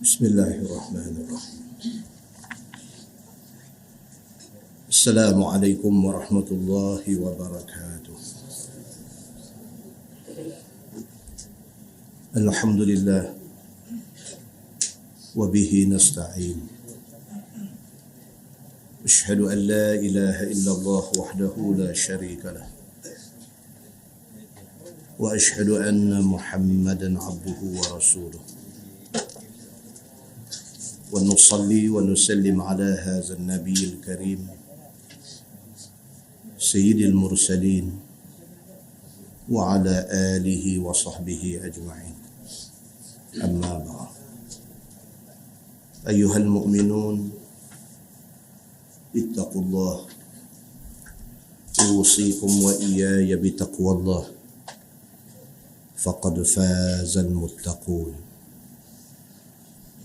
Bismillahirrahmanirrahim. Assalamualaikum warahmatullahi wabarakatuh. Alhamdulillah wa bihi nasta'in. Asyhadu an la ilaha illallah wahdahu la syarika lah. Wa asyhadu anna Muhammadan abduhu wa rasuluh. Wa nusalli wa nusallim ala hadzal nabiyil karim sayyidil mursalin wa ala alihi wa sahbihi ajma'in. Amma ba'd. Ayyuhal mu'minun ittaqullah. Usikum wa iyaya bitaqwallah. Faqad fazal muttaqun.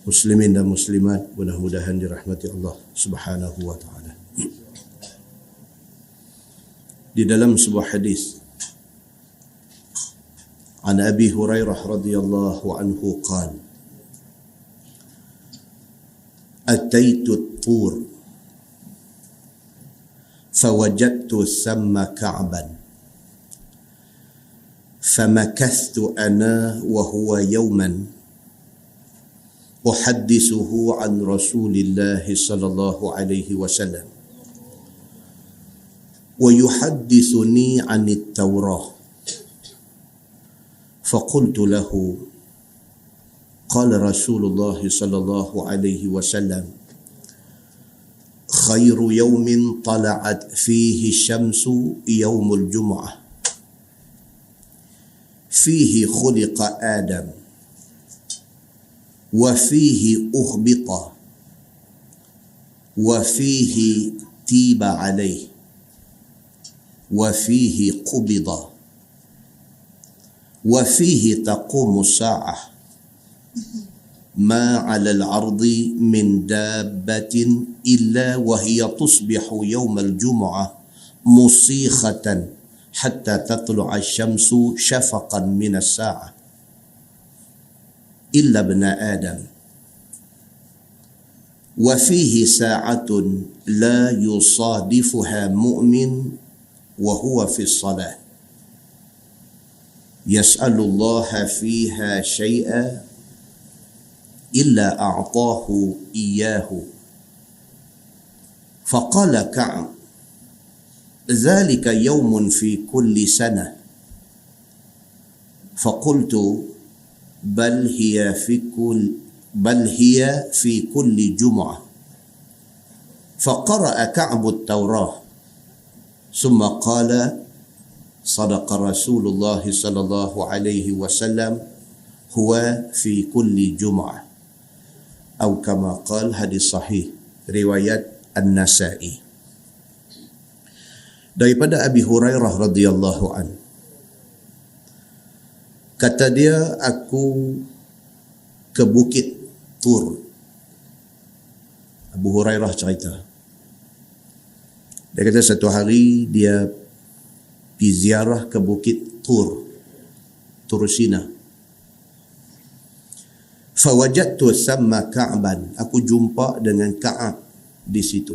Muslimin dan muslimat, mudah-mudahan dirahmati Allah Subhanahu wa taala. Di dalam sebuah hadis an Abi Hurairah radhiyallahu anhu qala ataitu at-tur فوجدت ثم كعبا فمكثت أنا وهو يوما أحدثه عن رسول الله صلى الله عليه وسلم ويحدثني عن التوراة فقلت له قال رسول الله صلى الله عليه وسلم خير يوم طلعت فيه الشمس يوم الجمعة فيه خلق آدم وفيه أهبط وفيه تيب عليه وفيه قبض وفيه تقوم الساعة ما على الأرض من دابة إلا وهي تصبح يوم الجمعة مصيخة حتى تطلع الشمس شفقا من الساعة إلا ابن آدم وفيه ساعة لا يصادفها مؤمن وهو في الصلاة يسأل الله فيها شيئا إلا أعطاه إياه فقال كعب ذلك يوم في كل سنة فقلت بل هي في كل جمعة فقرأ كعب التوراة ثم قال صدق رسول الله صلى الله عليه وسلم هو في كل جمعة atau kama qala, hadis sahih riwayat An-Nasa'i. Daripada Abi Hurairah radhiyallahu an, kata dia, aku ke Bukit Tur. Abu Hurairah cerita, dia kata satu hari dia pergi ziarah ke Bukit Tur, Tursina. Fawajadtu thamma Ka'ban, aku jumpa dengan Ka'ab di situ.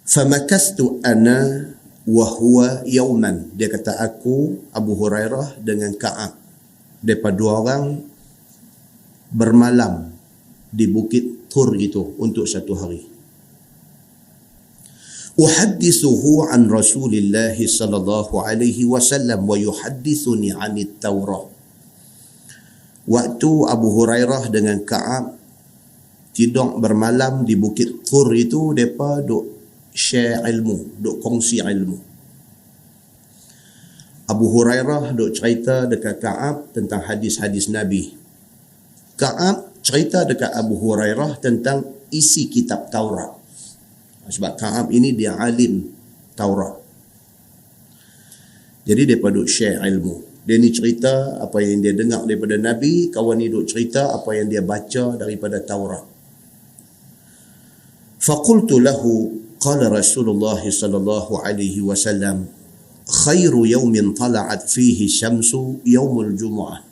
Famakastu ana wa huwa yawman, dia kata aku Abu Hurairah dengan Ka'ab, depa dua orang bermalam di Bukit Tur itu untuk satu hari. Uhaddithuhu an Rasulillah sallallahu alaihi wasallam wa yuhaddithuni anit Taurah. Waktu Abu Hurairah dengan Ka'ab tidur bermalam di Bukit Tur itu, mereka duk share ilmu, duk kongsi ilmu. Abu Hurairah duk cerita dekat Ka'ab tentang hadis-hadis Nabi. Ka'ab cerita dekat Abu Hurairah tentang isi kitab Taurat. Sebab Ka'ab ini dia alim Taurat. Jadi mereka duk share ilmu. Dia ni cerita apa yang dia dengar daripada Nabi, kawan ni duk cerita apa yang dia baca daripada Taurat. Faqultu lahu qala Rasulullah sallallahu alaihi wasallam khairu yawmin tala'at fihi syamsu yawmul jumu'ah.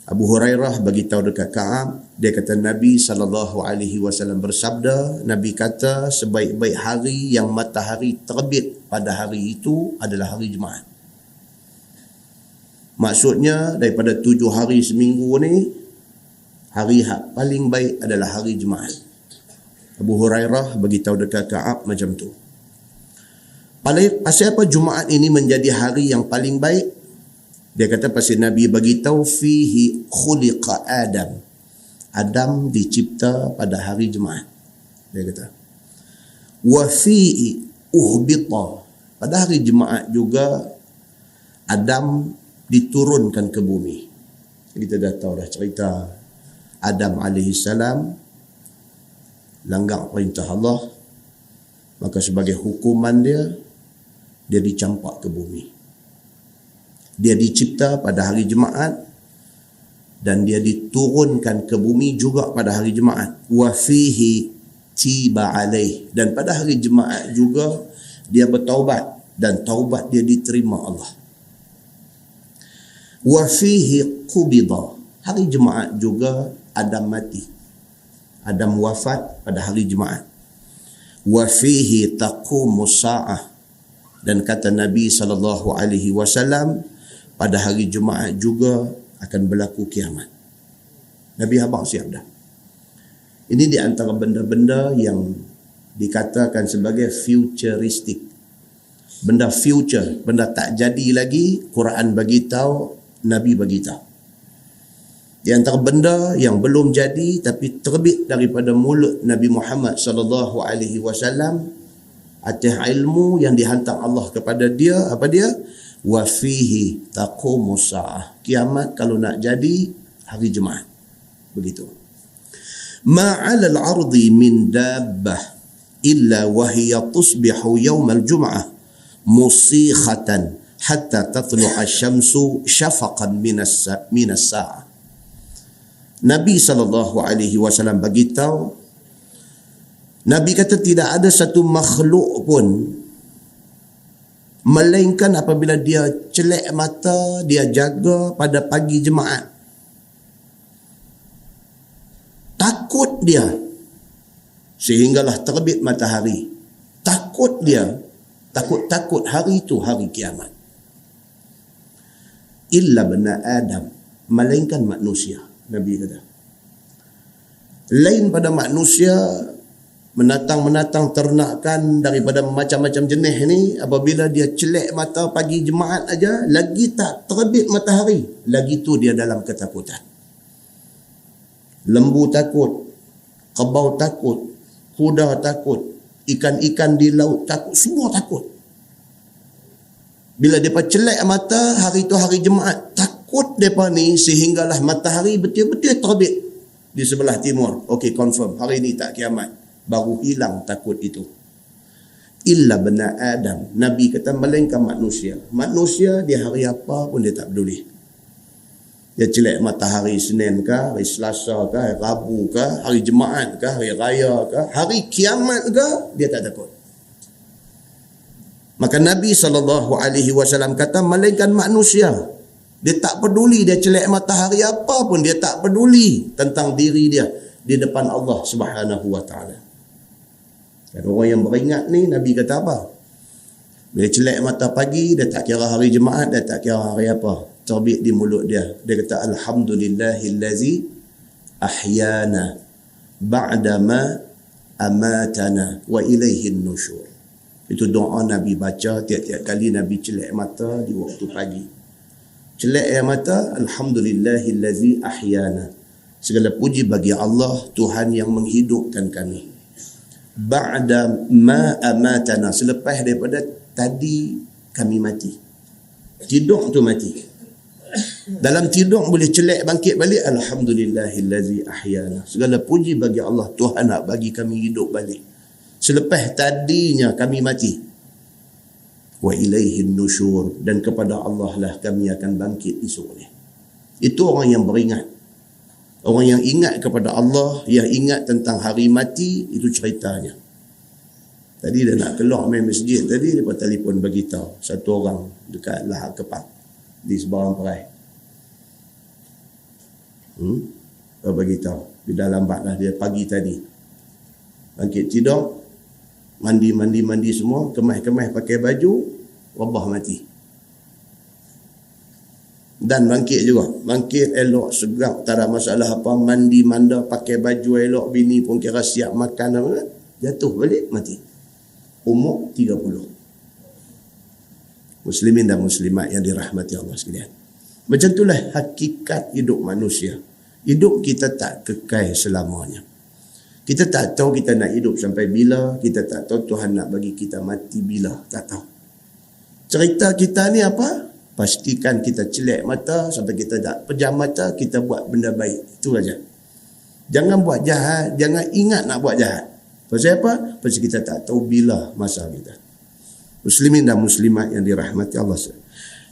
Abu Hurairah bagi tahu dekat Ka'ab, dia kata Nabi SAW bersabda, Nabi kata sebaik-baik hari yang matahari terbit pada hari itu adalah hari Jumaat. Maksudnya daripada 7 hari seminggu ni, hari paling baik adalah hari Jumaat. Abu Hurairah bagi tahu dekat Ka'ab macam tu. Pasal apa Jumaat ini menjadi hari yang paling baik? Dia kata pasal Nabi bagi tahu fihi khuliqa Adam. Adam dicipta pada hari Jumaat. Dia kata. Wa fihi uhbita. Pada hari Jumaat juga Adam diturunkan ke bumi. Kita dah tahu dah cerita Adam alaihissalam langgar perintah Allah. Maka sebagai hukuman dia dicampak ke bumi. Dia dicipta pada hari Jumaat dan dia diturunkan ke bumi juga pada hari Jumaat. Wa fihi tiba alaih. Dan pada hari Jumaat juga dia bertaubat dan taubat dia diterima Allah. Wa fihi qubida. Hari Jumaat juga Adam mati. Adam wafat pada hari Jumaat. Wa fihi taqumus sa'ah. Dan kata Nabi SAW, pada hari Jumaat juga akan berlaku kiamat. Nabi habaq siap dah. Ini di antara benda-benda yang dikatakan sebagai futuristik. Benda future, benda tak jadi lagi, Quran bagi tahu, Nabi bagi tahu. Di antara benda yang belum jadi tapi terbit daripada mulut Nabi Muhammad SAW atas ilmu yang dihantar Allah kepada dia, apa dia? Wa fihi taqumus sa'ah. Kiamat kalau nak jadi hari Jumaat. Begitu. Ma 'alal ardi min dabbah illa wa hiya tusbihu yawmal jum'ah musikhatan hatta tatlu'a asy-syamsu syafaqan minas sa'ah. Nabi SAW bagi tahu, Nabi kata tidak ada satu makhluk pun melainkan apabila dia celak mata, dia jaga pada pagi Jumaat. Takut dia sehinggalah terbit matahari. Takut dia, takut hari itu hari kiamat. Illa bani Adam, melainkan manusia. Nabi kata. Lain pada manusia, menatang ternakan daripada macam-macam jenis ni, apabila dia celak mata pagi Jumaat aja, lagi tak terbit matahari, lagi tu dia dalam ketakutan. Lembu takut, kebau takut, kuda takut, ikan-ikan di laut takut, semua takut. Bila mereka celak mata, hari tu hari Jumaat, takut mereka ni sehinggalah matahari betul-betul terbit di sebelah timur. Okey, confirm hari ni tak kiamat. Baru hilang takut itu. Illa bani Adam. Nabi kata melainkan manusia. Manusia di hari apa pun dia tak peduli. Dia celak matahari Senin ke, hari Selasa ke, hari Rabu ke, hari Jumaat ke, hari Raya ke, hari kiamat ke, dia tak takut. Maka Nabi SAW kata melainkan manusia. Dia tak peduli, dia celak matahari apa pun, dia tak peduli tentang diri dia di depan Allah Subhanahu wa taala. Dan orang yang beringat ni, Nabi kata apa? Bila celak mata pagi, dia tak kira hari Jumaat, dia tak kira hari apa. Terbit di mulut dia. Dia kata, Alhamdulillahillazi ahyana ba'dama amatana wa ilaihin nusyur. Itu doa Nabi baca tiap-tiap kali Nabi celak mata di waktu pagi. Celak air mata, Alhamdulillahillazi ahyana. Segala puji bagi Allah, Tuhan yang menghidupkan kami. Ba'da ma amatana, selepas daripada tadi kami mati. Tidur tu mati. Dalam tidur boleh celak bangkit balik, Alhamdulillahillazi ahyana. Segala puji bagi Allah, Tuhan nak bagi kami hidup balik. Selepas tadinya kami mati. Wa ilaihin nusyur, dan kepada Allah lah kami akan bangkit esok ni. Itu orang yang beringat. Orang yang ingat kepada Allah, yang ingat tentang hari mati, itu ceritanya. Tadi dia nak keluar main masjid, tadi dia telefon bagi tahu satu orang dekat Lahad Kepak di Sebarang Perai. Beritahu. Dah lambat dah dia pagi tadi. Bangkit tidur, mandi semua, kemas pakai baju, wabah mati. Dan bangkit juga. Bangkit elok, segap, tak ada masalah apa. Mandi, manda, pakai baju elok. Bini pun kira siap makan. Jatuh balik, mati. Umur 30. Muslimin dan muslimat yang dirahmati Allah sekalian. Macam itulah hakikat hidup manusia. Hidup kita tak kekal selamanya. Kita tak tahu kita nak hidup sampai bila. Kita tak tahu Tuhan nak bagi kita mati bila. Tak tahu. Cerita kita ni apa? Pastikan kita celak mata sampai kita tak pejam mata, kita buat benda baik. Itu saja. Jangan buat jahat, jangan ingat nak buat jahat. Pasal apa? Pasal kita tak tahu bila masa kita. Muslimin dan muslimat yang dirahmati Allah.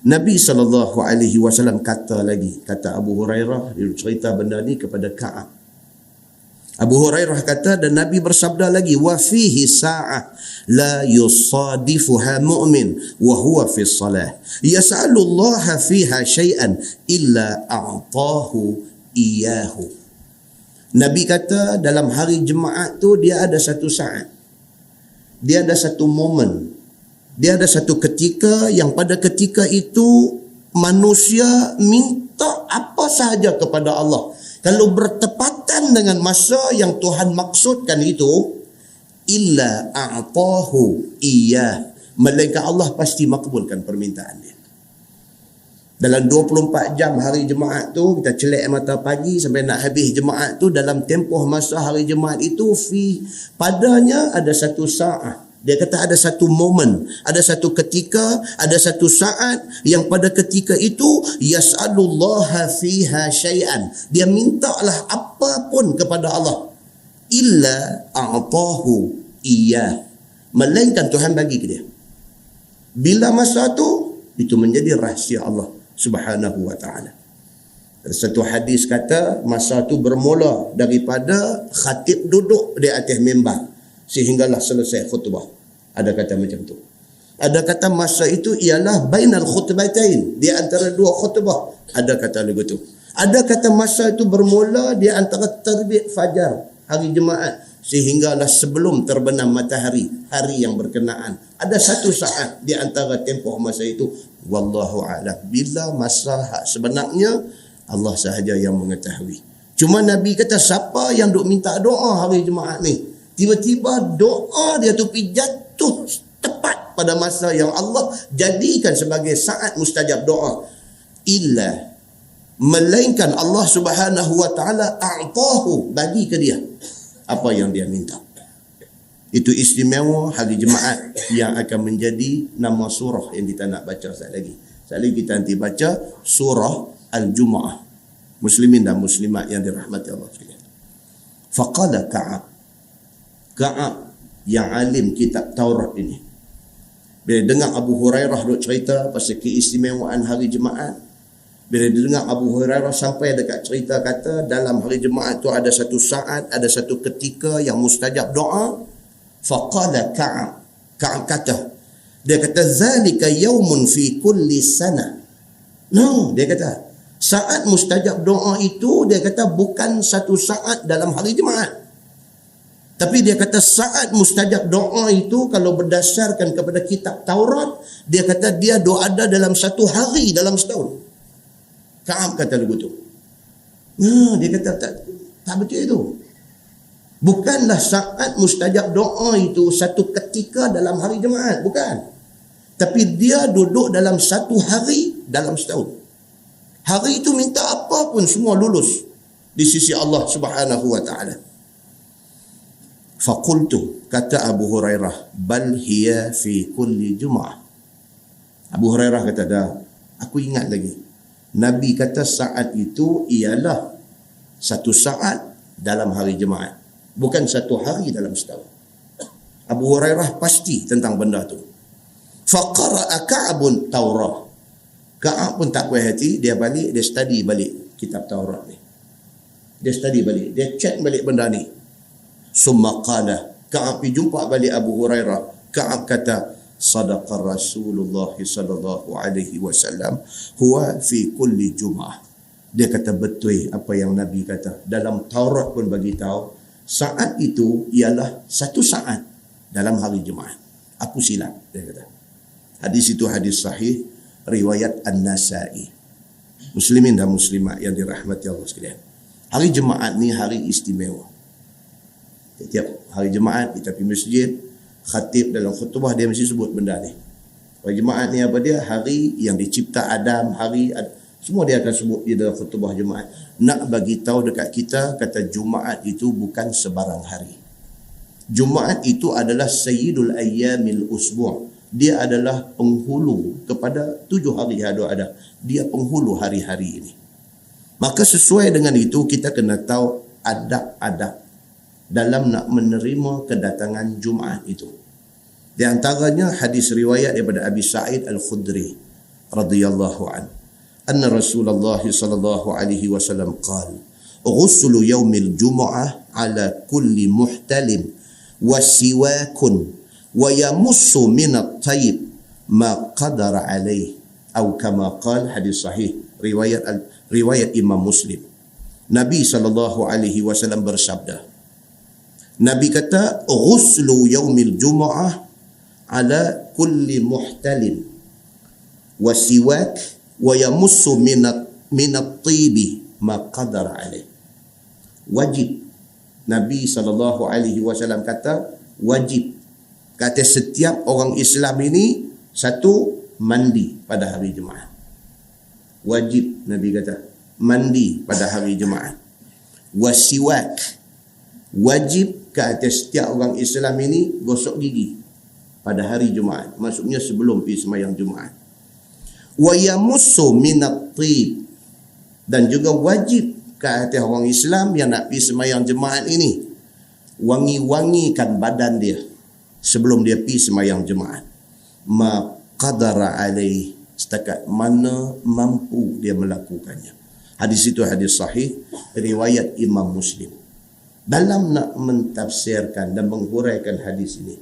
Nabi SAW kata lagi, kata Abu Hurairah, dia cerita benda ni kepada Ka'ab. Abu Hurairah kata, dan Nabi bersabda lagi, wa fihi sa'ah la yusadifuha mu'min wa huwa fi salah yas'alu Allah fiha syai'an illa a'tahu iyahu. Nabi kata dalam hari Jumaat tu dia ada satu saat, dia ada satu momen, dia ada satu ketika yang pada ketika itu manusia minta apa sahaja kepada Allah. Kalau bertepatan dengan masa yang Tuhan maksudkan itu, illa a'tahu iyah, melainkan Allah pasti makbulkan permintaan dia. Dalam 24 jam hari Jumaat tu, kita celak mata pagi sampai nak habis Jumaat tu, dalam tempoh masa hari Jumaat itu, padanya ada satu saat. Dia kata ada satu momen, ada satu ketika, ada satu saat yang pada ketika itu yas'alullaha fiha syai'an. Dia mintalah apapun kepada Allah. Illa a'tahu iyah. Melainkan Tuhan bagi ke dia. Bila masa tu, itu menjadi rahsia Allah Subhanahu wa ta'ala. Satu hadis kata masa tu bermula daripada khatib duduk di atas mimbar sehinggalah selesai khutbah. Ada kata macam tu. Ada kata masa itu ialah bainal khutbatain, di antara dua khutbah. Ada kata lagu tu. Ada kata masa itu bermula di antara terbit fajar hari Jumaat sehinggalah sebelum terbenam matahari hari yang berkenaan. Ada satu saat di antara tempoh masa itu. Wallahu a'lam. Bila masa sebenarnya Allah sahaja yang mengetahui. Cuma Nabi kata siapa yang duk minta doa hari Jumaat ni, tiba-tiba doa dia tu pergi jatuh tepat pada masa yang Allah jadikan sebagai saat mustajab doa. Illa, melainkan Allah Subhanahu wa ta'ala a'tahu, bagi ke dia apa yang dia minta. Itu istimewa hari Jumaat yang akan menjadi nama surah yang kita nak baca sekali lagi. Sekali lagi kita nanti baca surah Al-Jumu'ah. Muslimin dan muslimat yang dirahmati Allah sekalian. Faqala Ka'ab yang alim kitab Taurat ini, bila dengar Abu Hurairah duk cerita pasal keistimewaan hari Jumaat, bila dengar Abu Hurairah sampai dekat cerita kata dalam hari Jumaat tu ada satu saat, ada satu ketika yang mustajab doa. Faqala Ka'ab kata, dia kata zalika yaumun fi kulli sana. No, dia kata saat mustajab doa itu, dia kata bukan satu saat dalam hari Jumaat. Tapi dia kata saat mustajab doa itu kalau berdasarkan kepada kitab Taurat, dia kata dia doa ada dalam satu hari dalam setahun. Ka'ab kata begitu. Dia kata tak betul itu. Bukanlah saat mustajab doa itu satu ketika dalam hari Jumaat, bukan. Tapi dia duduk dalam satu hari dalam setahun. Hari itu minta apa pun semua lulus di sisi Allah Subhanahu wa ta'ala. Faqultu, kata Abu Hurairah, bal hiya fi kulli Jum'ah. Abu Hurairah kata, dah, aku ingat lagi. Nabi kata saat itu ialah satu saat dalam hari Jumaat, bukan satu hari dalam setahun. Abu Hurairah pasti tentang benda tu. Faqara'a Ka'bun Taurah. Ka'ab pun tak puas hati, dia balik, dia study balik kitab Taurat ni. Dia study balik, dia check balik benda ni. Summa qala, Ka'ab pergi jumpa balik Abu Hurairah. Ka'ab kata, sadaqa Rasulullah sallallahu alaihi wasallam huwa fi kulli Jum'ah. Dia kata betul apa yang Nabi kata. Dalam Taurat pun bagi tahu saat itu ialah satu saat dalam hari Jumaat. Aku silap, dia kata. Hadis itu hadis sahih riwayat An-Nasa'i. Muslimin dan muslimat yang dirahmati Allah sekalian. Hari Jumaat ni hari istimewa. Setiap hari Jumaat kita pergi masjid, khatib dalam khutbah dia mesti sebut benda ni. Hari Jumaat ni apa dia? Hari yang dicipta Adam, semua dia akan sebut di dalam khutbah Jumaat. Nak bagi tahu dekat kita, kata Jumaat itu bukan sebarang hari. Jumaat itu adalah Sayyidul Ayyamil Usbu'. Dia adalah penghulu kepada 7 hari yang ada. Dia penghulu hari-hari ini. Maka sesuai dengan itu, kita kena tahu adab-adab dalam nak menerima kedatangan Jumaat itu. Di antaranya hadis riwayat daripada Abi Sa'id Al-Khudri radhiyallahu anhu. Anna Rasulullah sallallahu alaihi wasallam qala, "Ghuslu yaumil jumu'ah ala kulli muhtalim wa siwakun wa yamussu min at-tayyib ma qadara alaih." Atau kama qala, hadis sahih riwayat Imam Muslim. Nabi sallallahu alaihi wasallam bersabda. Nabi kata, "Ghuslu yaumil jumu'ah ala kulli muhtalim wa siwak wa yamussu minat tibi ma qadara alaih." Wajib. Nabi SAW kata wajib. Kata setiap orang Islam ini satu, mandi pada hari Jumaat. Wajib, Nabi kata mandi pada hari Jumaat. Wasiwak, wajib ke atas setiap orang Islam ini gosok gigi pada hari Jumaat. Maksudnya sebelum pergi sembahyang Jumaat. Wa yamussu minat tib, dan juga wajib ke atas orang Islam yang nak pergi sembahyang Jumaat ini wangi-wangikan badan dia sebelum dia pergi sembahyang Jumaat. Ma qadara alaih, setakat mana mampu dia melakukannya. Hadis itu hadis sahih riwayat Imam Muslim. Dalam nak mentafsirkan dan menghuraikan hadis ini,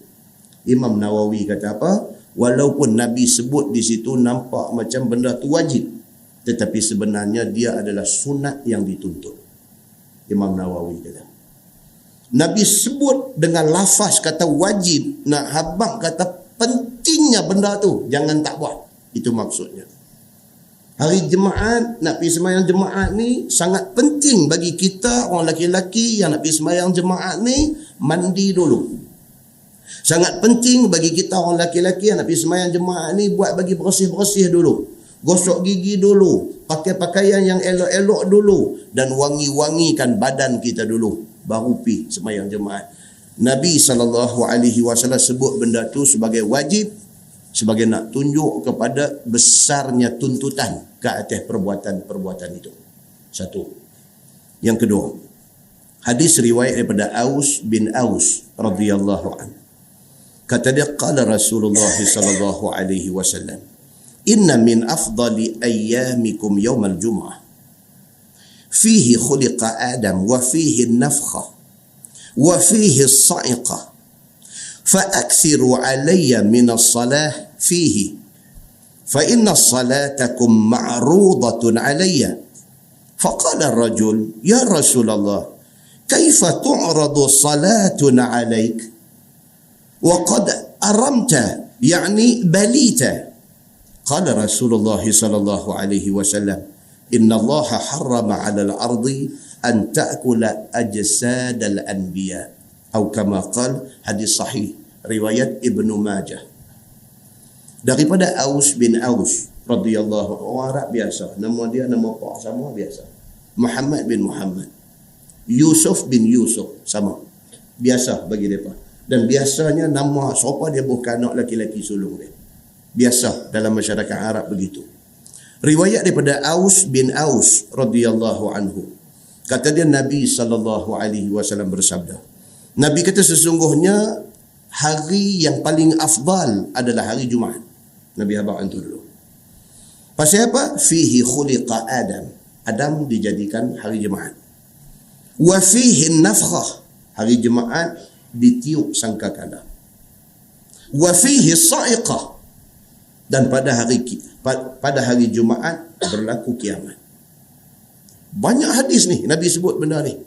Imam Nawawi kata apa? Walaupun Nabi sebut di situ nampak macam benda tu wajib, tetapi sebenarnya dia adalah sunat yang dituntut. Imam Nawawi kata. Nabi sebut dengan lafaz kata wajib, nak habaq kata pentingnya benda tu, jangan tak buat. Itu maksudnya. Hari Jumaat, nak pergi sembahyang Jumaat ni sangat penting bagi kita orang lelaki yang nak pergi sembahyang Jumaat ni, mandi dulu. Sangat penting bagi kita orang lelaki yang nak pergi sembahyang Jumaat ni buat bagi bersih-bersih dulu. Gosok gigi dulu, pakai pakaian yang elok-elok dulu, dan wangi-wangikan badan kita dulu, baru pergi sembahyang Jumaat. Nabi SAW sebut benda tu sebagai wajib, sebagai nak tunjuk kepada besarnya tuntutan ke atas perbuatan-perbuatan itu. Satu. Yang kedua, hadis riwayat daripada Aus bin Aus radhiyallahu anhu. Kata dia, qala Rasulullah sallallahu alaihi wasallam, "Inna min afdali ayyamikum yawmal jumu'ah. Fihi khuliqa Adam wa fihi an-nafkhah wa fihi as-sa'iqah. Fa'akthiru alayya min as-salah fihi. Fa inna salatakum ma'rudatun alayya." Faqala ar-rajul, "Ya Rasulullah, kaifa tu'radu salatuna alayk? وقد أرمت يعني بليت." قال رسول الله صلى الله عليه وسلم, إن الله حرم على الأرض أن تأكل أجساد الأنبياء. أو كما قال, hadis sahih riwayat Ibnu Majah. Daripada Aus bin Aus radhiyallahu anhu, orang Arab biasa, nama dia nama pak sama biasa. Muhammad bin Muhammad, Yusuf bin Yusuf sama, biasa bagi mereka. Dan biasanya nama siapa dia bukan anak laki-laki sulung dia. Biasa dalam masyarakat Arab begitu. Riwayat daripada Aus bin Aus radhiyallahu anhu. Kata dia, Nabi SAW bersabda. Nabi kata sesungguhnya hari yang paling afdal adalah hari Jumaat. Nabi habaq antu dulu. Pasal apa? Fihi khuliqa Adam. Adam dijadikan hari Jumaat. Wa fihi nafkhah. Hari Jumaat ditiup sangkakala. Wa fihi sa'iqah, dan pada hari Jumaat berlaku kiamat. Banyak hadis ni Nabi sebut benda ni.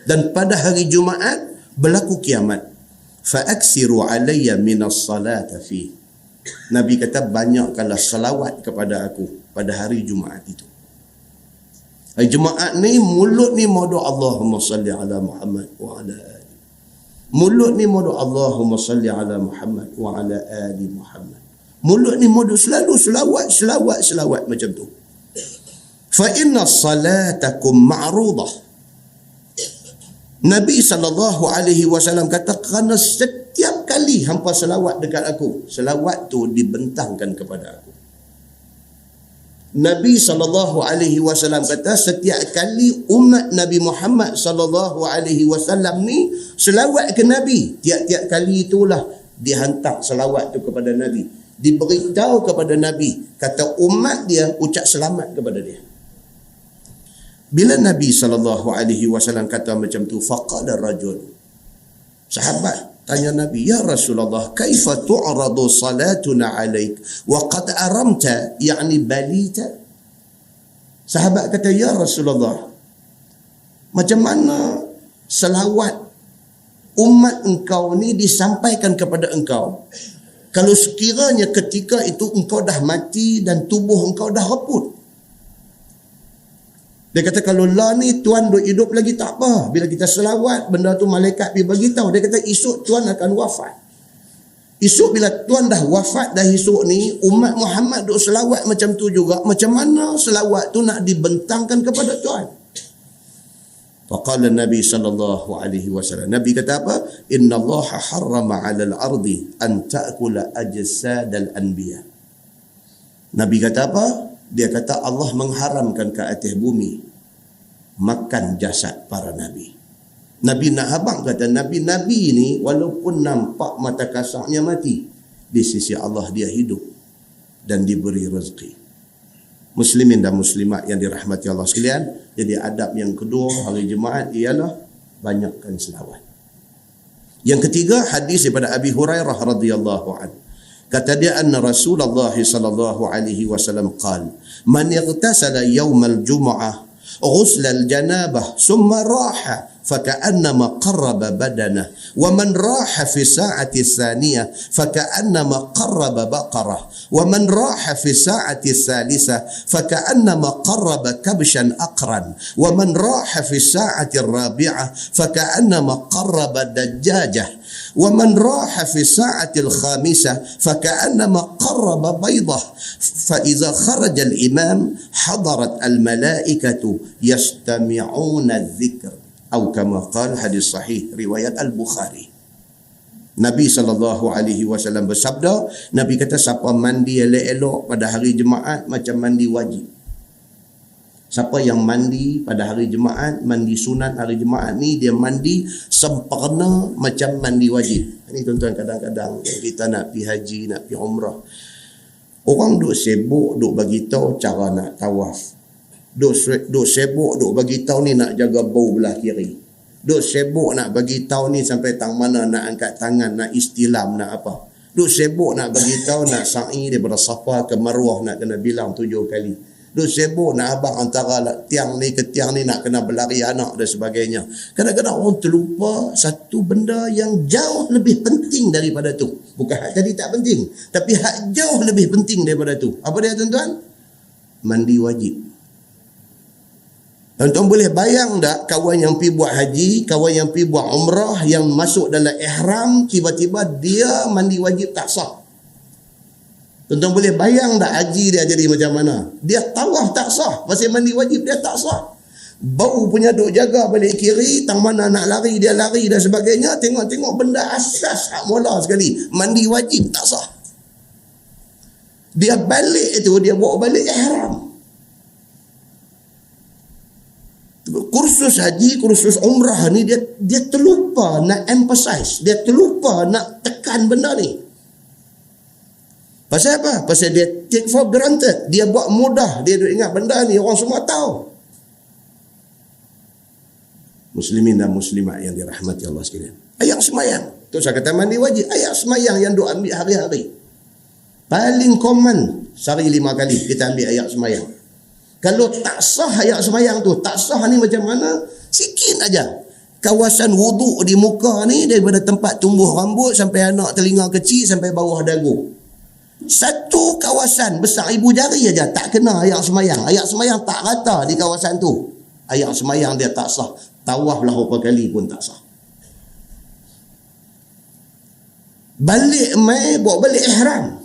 Dan pada hari Jumaat berlaku kiamat. Fa'aksiru alayya minas salata fi. Nabi kata banyakkanlah salawat kepada aku pada hari Jumaat itu. Hari Jumaat ni mulut ni mau doa Allahumma salli ala Muhammad wa ala ali. Mulut ni mau doa Allahumma salli ala Muhammad wa ala ali Muhammad. Mulut ni mau selalu selawat macam tu. Fa inna salatakum ma'rudah. Nabi SAW kata kerana setiap kali hampa selawat dekat aku, selawat tu dibentangkan kepada aku. Nabi SAW kata setiap kali umat Nabi Muhammad SAW ni selawat ke Nabi, tiap-tiap kali itulah dihantar selawat tu kepada Nabi, diberitahu kepada Nabi, kata umat dia ucap selamat kepada dia. Bila Nabi SAW kata macam tu, faqala rajul, sahabat tanya Nabi, ya Rasulullah, kaifa tu'radu salatuna alaik wa qad aramta, yani balita. Sahabat kata, ya Rasulullah, macam mana selawat umat engkau ni disampaikan kepada engkau kalau sekiranya ketika itu engkau dah mati dan tubuh engkau dah reput? Dia kata kalau lah ni Tuan duk hidup lagi tak apa. Bila kita selawat, benda tu malaikat pergi beritahu. Dia kata esok Tuan akan wafat. Esok bila Tuan dah wafat dah esok ni, umat Muhammad duk selawat macam tu juga. Macam mana selawat tu nak dibentangkan kepada Tuan? Faqala Nabi SAW. Nabi kata apa? Inna Allah harrama 'ala al-ardi an ta'kula ajsad al-anbiya. Nabi kata apa? Dia kata Allah mengharamkan ke atas bumi makan jasad para Nabi. Nabi nak habang kata Nabi-Nabi ni walaupun nampak mata kasarnya mati, di sisi Allah dia hidup dan diberi rezeki. Muslimin dan muslimat yang dirahmati Allah sekalian, jadi adab yang kedua hari Jumaat ialah banyakkan selawat. Yang ketiga, hadis daripada Abi Hurairah radhiyallahu anhu. Kata dia anna Rasulullah sallallahu alaihi wasallam qala man ightasala yawmal jumu'ah ghusla al-janabah thumma raha فكأنما قرب بدنه ومن راح في الساعة الثانية فكأنما قرب بقرة ومن راح في الساعة الثالثة فكأنما قرب كبشا أقرا ومن راح في الساعة الرابعة فكأنما قرب دجاجة ومن راح في الساعة الخامسة فكأنما قرب بيضة فإذا خرج الإمام حضرت الملائكة يستمعون الذكر atau kama qala, hadis sahih riwayat Al-Bukhari. Nabi SAW bersabda, Nabi kata siapa mandi elok-elok pada hari Jumaat macam mandi wajib. Siapa yang mandi pada hari Jumaat, mandi sunat hari Jumaat ni, dia mandi sempurna macam mandi wajib. Ini tuan-tuan, kadang-kadang kita nak pergi haji, nak pergi umrah, orang duk sibuk duk bagi tahu cara nak tawaf. Duk sibuk duk bagi tahu ni nak jaga bau belah kiri. Duk sibuk nak bagi tahu ni sampai tang mana nak angkat tangan, nak istilam, nak apa. Duk sibuk nak bagi tahu nak sa'i daripada Safa ke Marwah nak kena bilang 7 kali. Duk sibuk nak abang antara tiang ni ke tiang ni nak kena berlari anak dan sebagainya. Kadang-kadang orang terlupa satu benda yang jauh lebih penting daripada tu. Bukan hak tadi tak penting, tapi hak jauh lebih penting daripada tu. Apa dia tuan-tuan? Mandi wajib. Tuan-tuan boleh bayang tak kawan yang pergi buat haji, kawan yang pergi buat umrah, yang masuk dalam ihram, tiba-tiba dia mandi wajib tak sah. Tuan-tuan boleh bayang tak haji dia jadi macam mana? Dia tawaf tak sah, pasal mandi wajib dia tak sah. Bau punya duk jaga balik kiri, tang mana nak lari dia lari dan sebagainya. Tengok-tengok benda asas hak mula sekali, mandi wajib tak sah. Dia balik itu, dia bawa balik ihram. Kursus haji, kursus umrah ni dia terlupa nak emphasize, dia terlupa nak tekan benda ni. Pasal apa? Pasal dia take for granted, dia buat mudah, dia duk ingat benda ni orang semua tahu. Muslimin dan muslimat yang dirahmati Allah sekalian, ayat semayang tu saya kata mandi wajib, ayat semayang yang duk ambil hari-hari paling common, sehari 5 kali kita ambil ayat semayang. Kalau tak sah ayat semayang tu, tak sah ni macam mana? Sikit aja. Kawasan wuduk di muka ni, daripada tempat tumbuh rambut sampai anak telinga kecil sampai bawah dagu. Satu kawasan besar ibu jari aja tak kena ayat semayang. Ayat semayang tak rata di kawasan tu. Ayat semayang dia tak sah. Tawaf lah berapa kali pun tak sah. Balik mai, bawa balik ihram.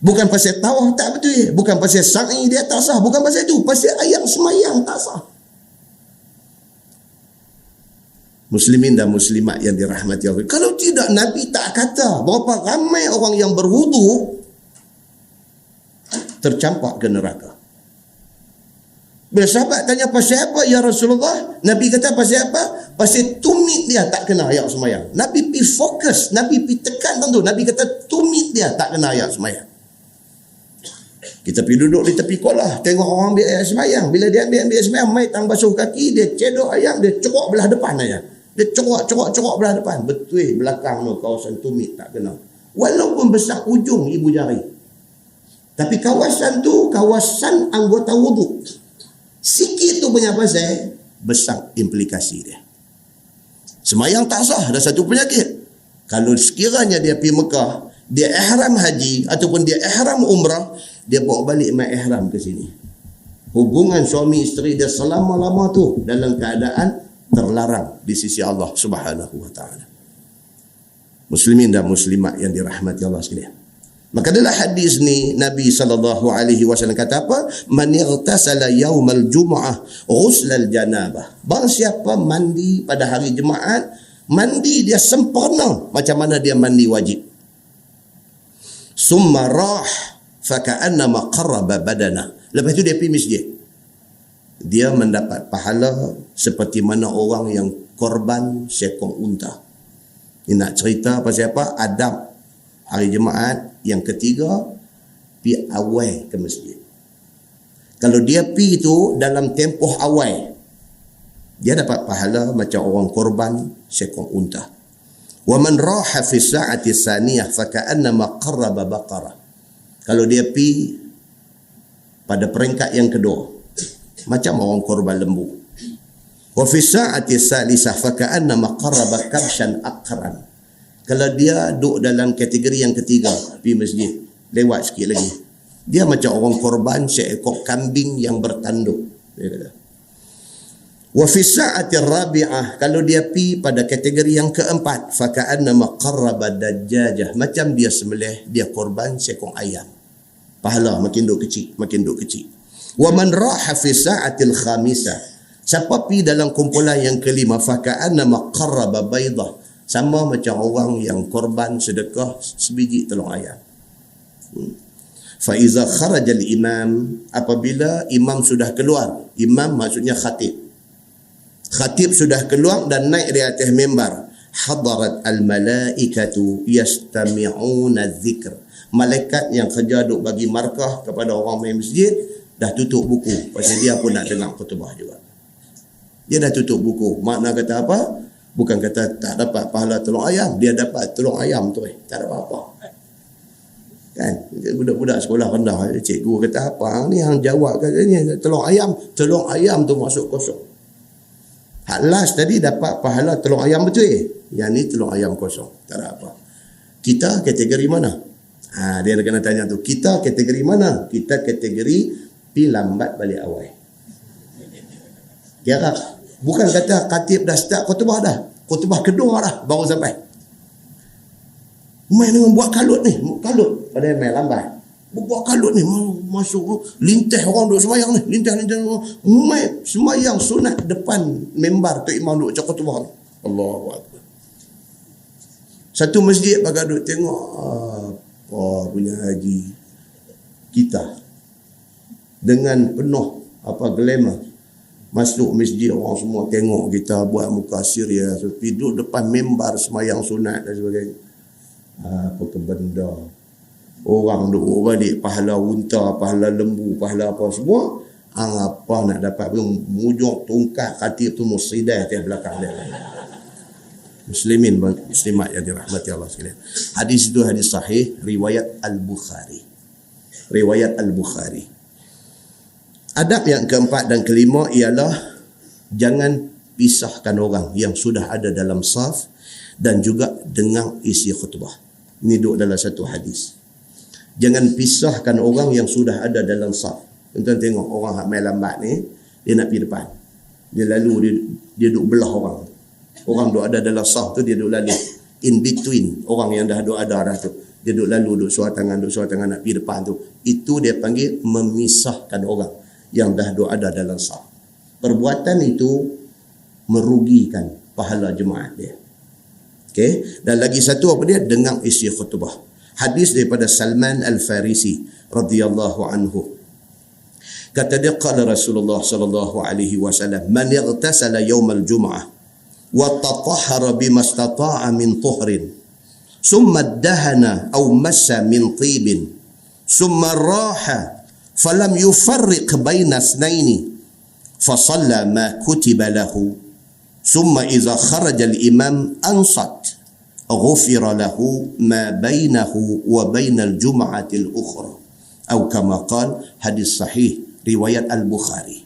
Bukan pasal tawaf tak betul. Bukan pasal sa'i dia tak sah. Bukan pasal itu. Pasal ayat semayang tak sah. Muslimin dan muslimat yang dirahmati Allah. Kalau tidak, Nabi tak kata berapa ramai orang yang berwudu tercampak ke neraka. Bila sahabat tanya pasal apa ya Rasulullah, Nabi kata pasal apa? Pasal tumit dia tak kena ayat semayang. Nabi pergi fokus, Nabi pergi tekan tentu. Nabi kata tumit dia tak kena ayat semayang. Kita pergi duduk di tepi kolah, tengok orang ambil ayat semayang. Bila dia ambil semayang, mai tang basuh kaki, dia cedok ayam, dia corok belah depan ayam. Dia corok belah depan. Betul belakang tu kawasan tumit tak kena. Walaupun besar ujung ibu jari. Tapi kawasan tu kawasan anggota wuduk. Sikit tu punya pasal, besar implikasi dia. Semayang tak sah, ada satu penyakit. Kalau sekiranya dia pergi Mekah, dia ihram haji ataupun dia ihram umrah, dia bawa balik mai ihram ke sini. Hubungan suami isteri dia selama-lama tu dalam keadaan terlarang di sisi Allah Subhanahu wa taala. Muslimin dan muslimat yang dirahmati Allah sekalian. Maka dalam hadis ni Nabi SAW kata apa? Man irtasala yaumal jumu'ah ghuslal janabah. Barang siapa mandi pada hari Jumaat, mandi dia sempurna macam mana dia mandi wajib. Summa rah faka'annama qarraba badana. Lepas tu dia pergi masjid. Dia mendapat pahala seperti mana orang yang korban seekor unta. Ini nak cerita pasal apa? Adab hari Jumaat yang ketiga, pergi awal ke masjid. Kalau dia pergi tu dalam tempoh awal, dia dapat pahala macam orang korban seekor unta. Wa man raha fi sa'ati tsaniyah faka'annama qarraba baqarah. Kalau dia pergi pada peringkat yang kedua, macam orang korban lembu. Wa fi sa'ati tsalisah faka'annama qarraba kabshan aqran. Kalau dia duduk dalam kategori yang ketiga, pergi masjid, lewat sikit lagi, dia macam orang korban seekor kambing yang bertanduk. Dia kata. Wa fi sa'ati rabi'ah, kalau dia pergi pada kategori yang keempat, faka'annama qarraba dajjajah, macam dia sembelih, dia korban seekor ayam. Pahala makin duk kecil, makin duk kecil. Wa man raha fi sa'atil khamisah, siapa pergi dalam kumpulan yang kelima, faka'annama qarraba baydah, sama macam orang yang korban sedekah sebiji telur ayam. Fa iza kharaja al-imam, apabila imam sudah keluar, imam maksudnya khatib. Khatib sudah keluar dan naik di atas mimbar, hadarat al-malaikatu yastami'una dzikr. Malaikat yang kerja duk bagi markah kepada orang main masjid dah tutup buku, pasal dia pun nak dengar khutbah juga. Dia dah tutup buku. Makna kata apa? Bukan kata tak dapat pahala telur ayam, dia dapat telur ayam tu, tak ada apa-apa. Kan? Budak-budak sekolah rendah, cikgu kata apa? Ni yang jawab katanya telur ayam tu masuk kosong. Hak last tadi dapat pahala telur ayam betul. Yang ni telur ayam kosong, tak ada apa. Kita kategori mana? Dia kena tanya tu. Kita kategori mana? Kita kategori pi lambat balik awal. Kira bukan kata khatib dah start khutbah dah. Khutbah kedua dah baru sampai. Main dengan buat kalut ni. Kalut. Padahal main lambat. Buat kalut ni. Masuk. Lintah orang duduk semayang ni. Lintah. Main semayang sunat depan mimbar tu imam duduk cakap khutbah ni. Allahu Akbar. Satu masjid bagai duduk tengok. Apa punya haji. Kita. Dengan penuh glamour. Masuk masjid, orang semua tengok kita buat muka serius, duduk depan mimbar semayang sunat dan sebagainya. Apa ke benda. Orang duduk balik pahala unta, pahala lembu, pahala apa semua. Apa nak dapat mujur tungkat khatib tu musridah atas belakang dia. Muslimin muslimat yang dirahmati Allah sekalian. Hadis itu hadis sahih riwayat Al-Bukhari. Riwayat Al-Bukhari. Adab yang keempat dan kelima ialah jangan pisahkan orang yang sudah ada dalam saf dan juga dengar isi khutbah. Ini duduk dalam satu hadis. Jangan pisahkan orang yang sudah ada dalam saf. Tuan tengok orang yang main lambat ni, dia nak pergi depan. Dia lalu, dia duduk belah orang. Orang duduk ada dalam saf tu, dia duduk lalu. In between orang yang dah duduk ada dah tu. Dia duduk lalu, duduk suara tangan nak pergi depan tu. Itu dia panggil memisahkan orang yang dah duduk ada dalam saf. Perbuatan itu merugikan pahala jemaat dia. Okey, dan lagi satu apa dia? Dengar isi khutbah. Hadis daripada Salman Al-Farisi radhiyallahu anhu. Kata dia, qala Rasulullah sallallahu alaihi wasallam, man ightasala yawm al-jum'ah wa tatahhara bima istata'a min tuhrin summa dahana aw massa min tibin summa raha falam yufarriq baina ithnaini fa shalla ma kutiba lahu summa idza kharaja al-imam ansat ghufira lahu ma bainahu wa bainal jum'ati al-ukhra atau kama qala. Hadis sahih riwayat Al-Bukhari.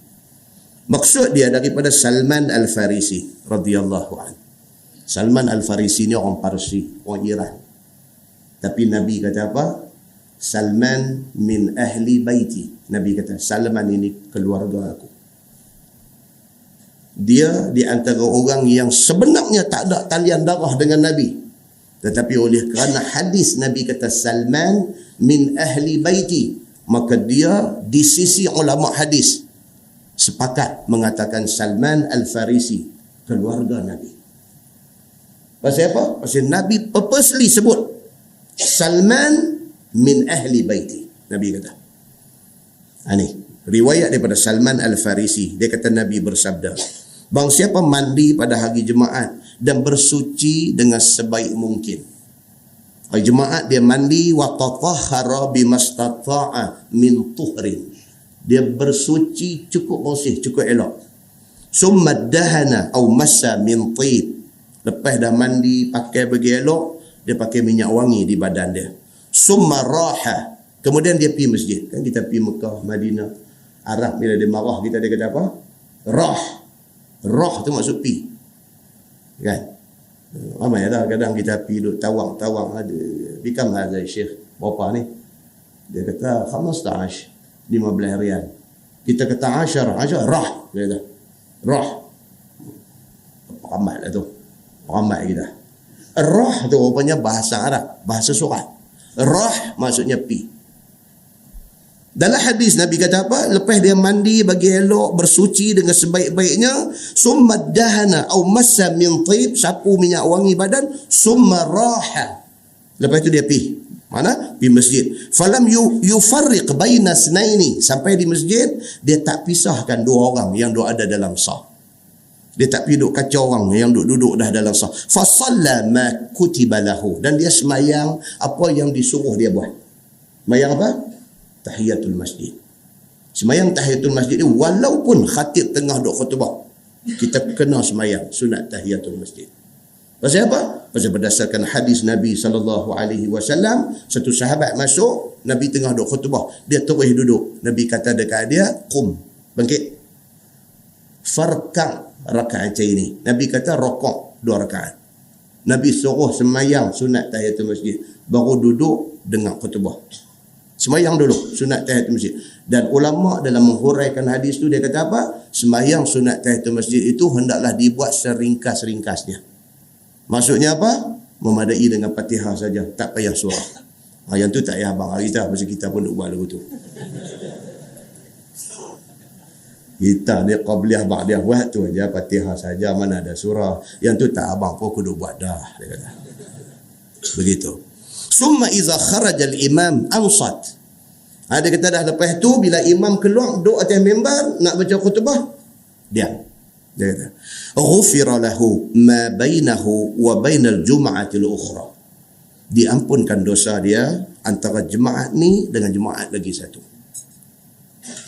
Maksud dia daripada Salman Al-Farisi radhiyallahu anhu. Salman Al-Farisi ni orang Parsi, orang Iran. Tapi Nabi kata apa? Salman min ahli baiti. Nabi kata Salman ini keluarga aku. Dia di antara orang yang sebenarnya tak ada talian darah dengan Nabi. Tetapi oleh kerana hadis Nabi kata Salman min ahli baiti, maka dia di sisi ulama hadis sepakat mengatakan Salman Al-Farisi keluarga Nabi. Pasal apa? Pasal Nabi purposely sebut Salman min ahli baiti. Nabi kata. Ini riwayat daripada Salman Al-Farisi. Dia kata Nabi bersabda, bang siapa mandi pada hari Jumaat dan bersuci dengan sebaik mungkin. Hari Jumaat dia mandi wa tatahhara bimastata'a min tuhrin. Dia bersuci cukup bersih, cukup elok. Summa dahana au massa min tib. Lepas dah mandi pakai bagi elok, dia pakai minyak wangi di badan dia. Summa raha. Kemudian dia pergi masjid. Kan kita pergi Mekah, Madinah, Arab bila dia marah kita dia kata apa? Rah. Rah tu maksud pi. Kan? Ramai lah kadang kita pergi duduk tawang-tawang ada. Bikam hazai syekh. Berapa ni? Dia kata 15 rial. Kita kata 10 rah. Dia kata rah. Ramai lah tu. Ramai kita. Rah tu rupanya bahasa Arab. Bahasa surat. Rah maksudnya pi. Dalam hadis Nabi kata apa? Lepas dia mandi bagi elok, bersuci dengan sebaik-baiknya, summa dahana au massa min tib, sapu minyak wangi badan, summa raha. Lepas itu dia pi. Mana? Pi masjid. Falam yufarriq baina snaini. Sampai di masjid, dia tak pisahkan dua orang yang duduk ada dalam saf. Dia tak pergi duduk kacau orang yang duduk dah dalam saf. Fa shalla ma kutiba lahu. Dan dia semayang apa yang disuruh dia buat. Semayang apa? Tahiyatul masjid. Semayang tahiyatul masjid ni walaupun khatib tengah duk khutbah, kita kena semayang sunat tahiyatul masjid. Pasal apa? Pasal berdasarkan hadis Nabi SAW, satu sahabat masuk, Nabi tengah duk khutbah, dia terus duduk. Nabi kata dekat dia, qum, bangkit. Farka' raka'ataini. Nabi kata rokok 2 rakaat. Nabi suruh semayang sunat tahiyatul masjid, baru duduk dengar khutbah. Semayang dulu sunat tahiyatul masjid. Dan ulama dalam menghuraikan hadis tu dia kata apa? Semayang sunat tahiyatul masjid itu hendaklah dibuat seringkas-ringkasnya. Maksudnya apa? Memadai dengan Fatihah saja, tak payah surah. Yang tu tak payah abang kita, pasal kita pun buat lagu tu. Kita ni qabliyah ba'diyah buat tu aja, Fatihah saja, mana ada surah. Yang tu tak abang pun kudu buat dah, dia kata. Begitu. Summa iza kharaja al-imam ansat. Dia kata dah lepas tu bila imam keluar duduk atas mimbar nak baca khutbah, diam. Dia kata, "Ghufira lahu ma bainahu wa bainal jum'ati al-ukhra." Diampunkan dosa dia antara jemaat ni dengan jemaat lagi satu.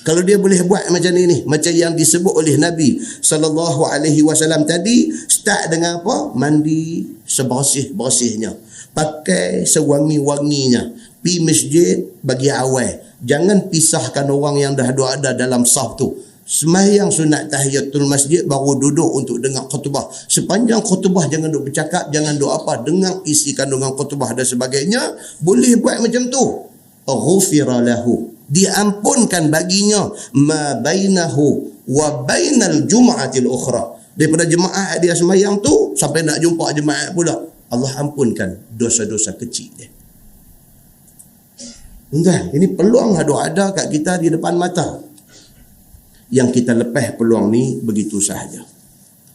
Kalau dia boleh buat macam ni, macam yang disebut oleh Nabi SAW tadi, start dengan apa? Mandi sebersih-bersihnya. Pakai sewangi-wanginya. Pi masjid bagi awal. Jangan pisahkan orang yang dah ada dalam saf tu. Sembahyang sunat tahiyatul masjid baru duduk untuk dengar khutbah. Sepanjang khutbah jangan duk bercakap, jangan duk apa, dengar isi kandungan khutbah dan sebagainya. Boleh buat macam tu. Ghufira lahu, diampunkan baginya ma bainahu wa bainal jum'atil ukhra. Daripada jemaah dia sembahyang tu sampai nak jumpa jemaah pula, Allah ampunkan dosa-dosa kecil dia. Tuan, ini peluang ada kat kita di depan mata. Yang kita lepas peluang ni begitu sahaja.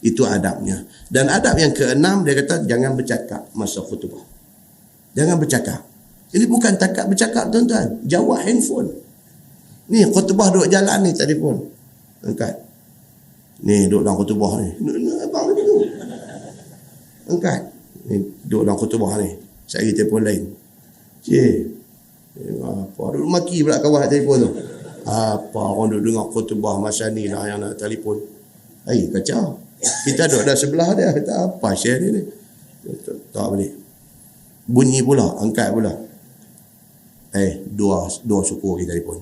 Itu adabnya. Dan adab yang keenam, dia kata jangan bercakap masa khutbah. Jangan bercakap. Ini bukan takat bercakap, tuan-tuan. Jawab handphone. Ni khutbah duduk jalan ni, telefon. Angkat. Ni duduk dalam khutbah ni. Abang ni tu. Angkat. Ni duduk dalam khutbah ni. Saya telefon lain. Cik. Apa? Duduk maki pula kawan telefon tu. Apa orang duduk dengar khutbah masa ni lah yang nak telefon. Kacau. Kita duduk dah sebelah dia. Kata apa share dia ni. Tak balik. Bunyi pula. Angkat pula. Dua suku kita telefon.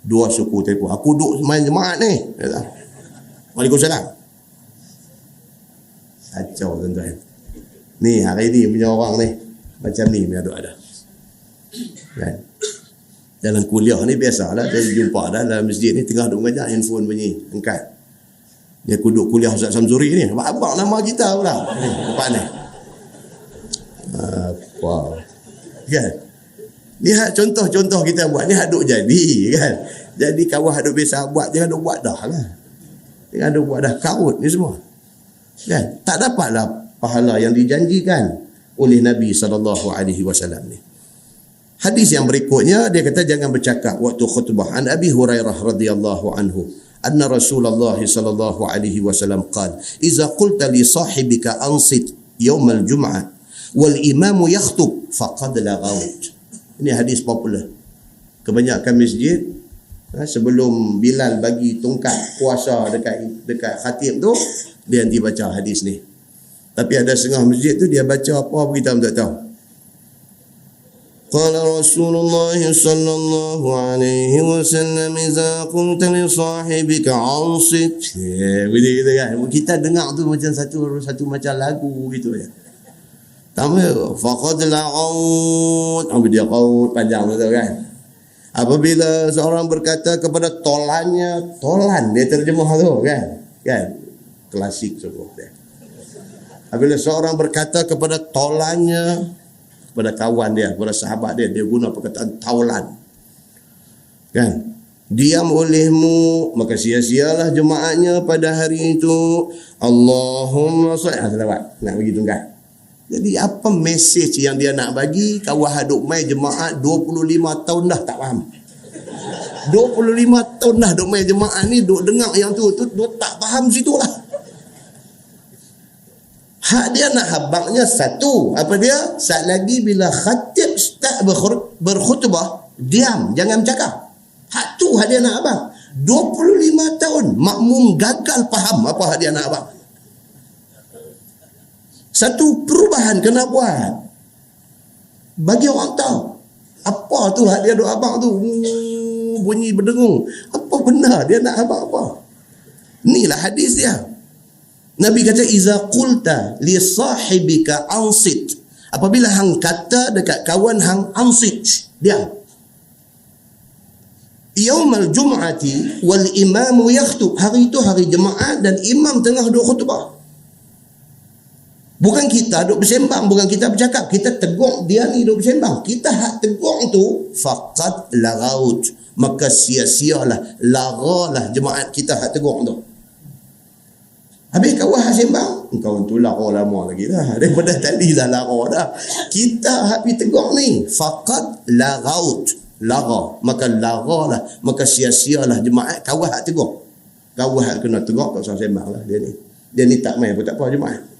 Dua suku telefon. Aku duduk main jemaat ni. Kata. Waalaikumsalam. Kacau tuan-tuan. Ni hari ni punya orang ni. Macam ni punya duduk ada. Kan? Dalam kuliah ni biasalah saya jumpa dah dalam masjid ni tengah duk mengajar, handphone bunyi, angkat. Dia duduk kuliah Ustaz Samsuri ni, abang nama kita pula ni depan ni. Apa kan, ni hak contoh-contoh kita buat ni hak duk jadi kan. Jadi kawan hak duk biasa buat, jangan duk buat dah lah, jangan duk buat dah, kaut ni semua kan. Tak dapatlah pahala yang dijanjikan oleh Nabi SAW ni. Hadis yang berikutnya, dia kata jangan bercakap waktu khutbah. An Abi Hurairah radhiyallahu anhu anna Rasulullah sallallahu alaihi wasallam qala idza qulta li sahibika ansit yawm al-jum'ah wal imam yakhutub faqad laghawt. Ini hadis popular. Kebanyakan masjid sebelum Bilal bagi tongkat puasa dekat khatib tu, dia nanti baca hadis ni. Tapi ada setengah masjid tu dia baca apa kita tak tahu. Qala Rasulullah sallallahu alaihi wasallam idza qulta li sahibika ansit. Begitu kan. Kita dengar tu macam satu macam lagu gitu ya. Tambah faqad la'ud. Dia qaud panjang tu kan. Apabila seorang berkata kepada tolannya, tolan dia terjemah tu kan. Kan? Klasik sungguh dia. Apabila seorang berkata kepada tolannya, kepada kawan dia, kepada sahabat dia, dia guna perkataan taulan. Kan? Diam olehmu, maka sia-sialah jemaatnya pada hari itu. Allahumma salli. Nak bagi tungkat. Jadi apa mesej yang dia nak bagi? Kawan haduk mai jemaat 25 tahun dah tak faham. 25 tahun dah duk mai jemaat ni, duk dengar yang tu tak faham situ lah. Hak dia nak habangnya satu. Apa dia? Saat lagi bila khatib start berkhutbah, diam, jangan bercakap. Hak tu hak dia nak abang. 25 tahun makmum gagal faham apa hak dia nak abang. Satu perubahan kena buat. Bagi orang tahu. Apa tu hak dia duk abang tu? Bunyi berdengung. Apa benar dia nak abang apa? Inilah hadis dia. Nabi kata iza qulta li sahibika ansit. Apabila hang kata dekat kawan hang ansit, diam. Yaumal jum'ati wal imamu yakhutub. Hari itu hari jemaat dan imam tengah duk khutbah. Bukan kita duk bersembang, bukan kita bercakap, kita tegur dia ni duk bersembang. Kita hak tegur tu faqad lagaut, maka sia-sialah, lagalah jemaat kita hak tegur tu. Habis kawan hak sembang, kawan tu lara lama lagi dah. Daripada tadi dah lara dah. Kita hak pergi tegur ni, faqad lagaut, lara, maka lara lah, maka sia-sialah jemaat kawan hak tegur. Kawan hak kena tegur tak usah sembang lah dia ni. Dia ni tak main pun tak apa jemaat.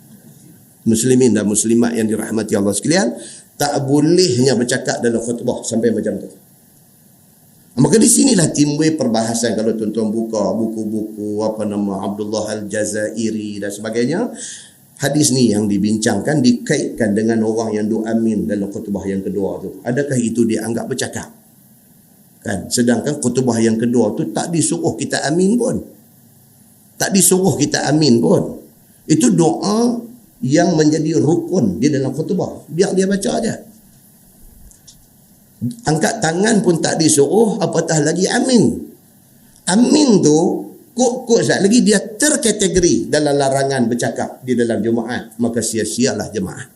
Muslimin dan muslimat yang dirahmati Allah sekalian, tak bolehnya bercakap dalam khutbah sampai macam tu. Maka di sinilah timbul perbahasan. Kalau tuan-tuan buka buku-buku Abdullah Al-Jazairi dan sebagainya, hadis ni yang dibincangkan dikaitkan dengan orang yang doa amin dalam khutbah yang kedua tu. Adakah itu dianggap bercakap? Kan? Sedangkan khutbah yang kedua tu tak disuruh kita amin pun. Tak disuruh kita amin pun. Itu doa yang menjadi rukun di dalam khutbah. Biar dia baca aja. Angkat tangan pun tak disuruh, apatah lagi amin. Amin tu kok lagi dia terkategori dalam larangan bercakap di dalam Jumaat, maka sia-sialah jemaah.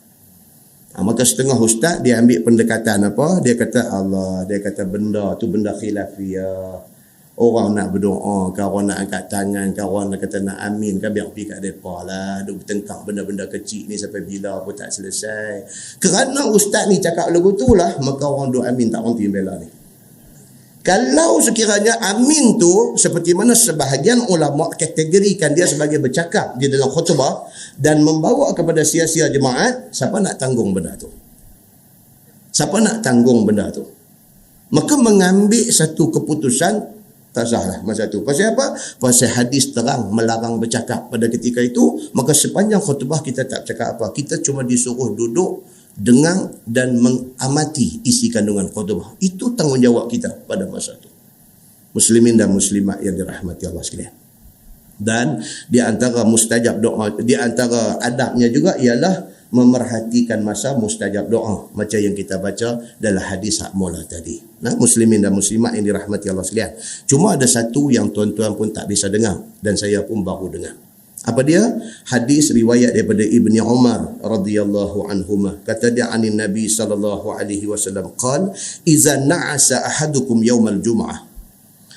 Maka setengah ustaz dia ambil pendekatan apa? Dia kata Allah, dia kata benda tu benda khilafiyah. Orang nak berdoa, orang nak angkat tangan, orang nak kata nak amin, kan biar pergi kat mereka lah. Duk bertengkar benda-benda kecil ni sampai bila pun tak selesai. Kerana ustaz ni cakap lagu tu lah, maka orang duk amin tak berhenti bela ni. Kalau sekiranya amin tu seperti mana sebahagian ulama kategorikan dia sebagai bercakap di dalam khutbah dan membawa kepada sia-sia jemaat, siapa nak tanggung benda tu? Siapa nak tanggung benda tu? Maka mengambil satu keputusan tak sah lah masa tu. Pasal apa? Pasal hadis terang melarang bercakap pada ketika itu, maka sepanjang khutbah kita tak cakap apa. Kita cuma disuruh duduk, dengar dan mengamati isi kandungan khutbah. Itu tanggungjawab kita pada masa itu. Muslimin dan muslimat yang dirahmati Allah sekalian. Dan di antara mustajab doa, di antara adabnya juga ialah memerhatikan masa mustajab doa macam yang kita baca dalam hadis hak mula tadi. Nah, muslimin dan muslimat yang dirahmati Allah sekalian. Cuma ada satu yang tuan-tuan pun tak bisa dengar dan saya pun baru dengar. Apa dia? Hadis riwayat daripada Ibni Umar radhiyallahu anhuma. Kata dia anin Nabi sallallahu alaihi wasallam qal iza na'asa ahadukum yaumal jum'ah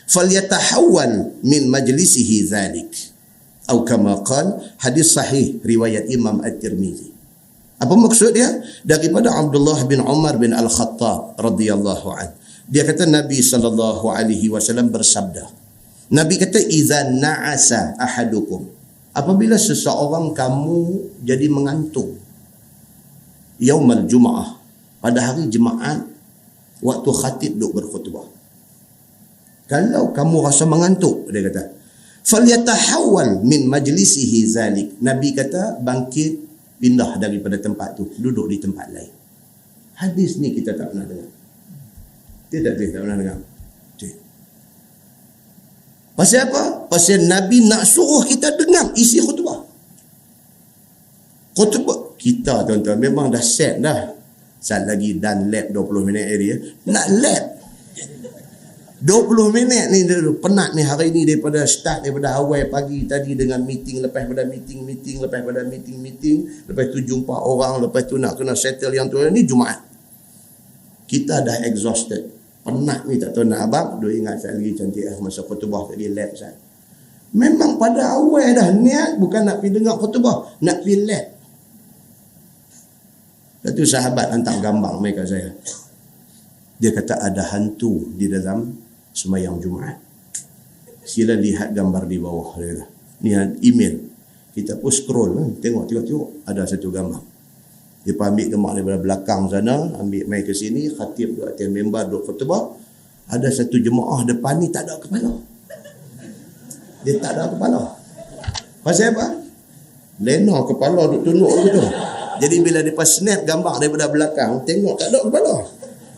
falyatahawwal min majlisihi dhalik. Atau kama qal, hadis sahih riwayat Imam At-Tirmizi. Apa maksud dia? Daripada Abdullah bin Umar bin Al-Khattab radhiyallahu an. Dia kata Nabi sallallahu alaihi wasallam bersabda. Nabi kata iza na'asa ahadukum. Apabila seseorang kamu jadi mengantuk yaumal jum'ah, pada hari Jumaat waktu khatib duk berkhutbah. Kalau kamu rasa mengantuk, dia kata, falyatahawwal min majlisihi zalik. Nabi kata bangkit, pindah daripada tempat tu, duduk di tempat lain. Hadis ni kita tak pernah dengar. Tak pernah dengar. Pasal apa? Pasal Nabi nak suruh kita dengar isi khutbah. Khutbah kita tuan-tuan memang dah set dah. Saat lagi dan lab 20 minit dia. Nak lab 20 minit ni penat ni hari ni daripada daripada awal pagi tadi dengan meeting, lepas pada meeting, lepas pada meeting, lepas tu jumpa orang, lepas tu nak kena settle yang tu ni Jumaat. Kita dah exhausted. Penat ni tak tahu nak abang. Duk ingat saya lagi cantik masa khutbah tadi lab saya. Memang pada awal dah niat bukan nak pergi dengar khutbah, nak pergi lab. Satu sahabat hantar gambar mereka saya. Dia kata ada hantu di dalam semayang Jumaat. Sila lihat gambar di bawah. Dia kata. Ni email. Kita pun scroll. Tengok. Ada satu gambar. Dia ambil gambar daripada belakang sana. Ambil main ke sini. Khatib duduk atas member duduk khutbah. Ada satu jemaah depan ni tak ada kepala. Dia tak ada kepala. Pasal apa? Lena kepala duduk tunduk gitu. Jadi bila dia snap gambar daripada belakang. Tengok tak ada kepala.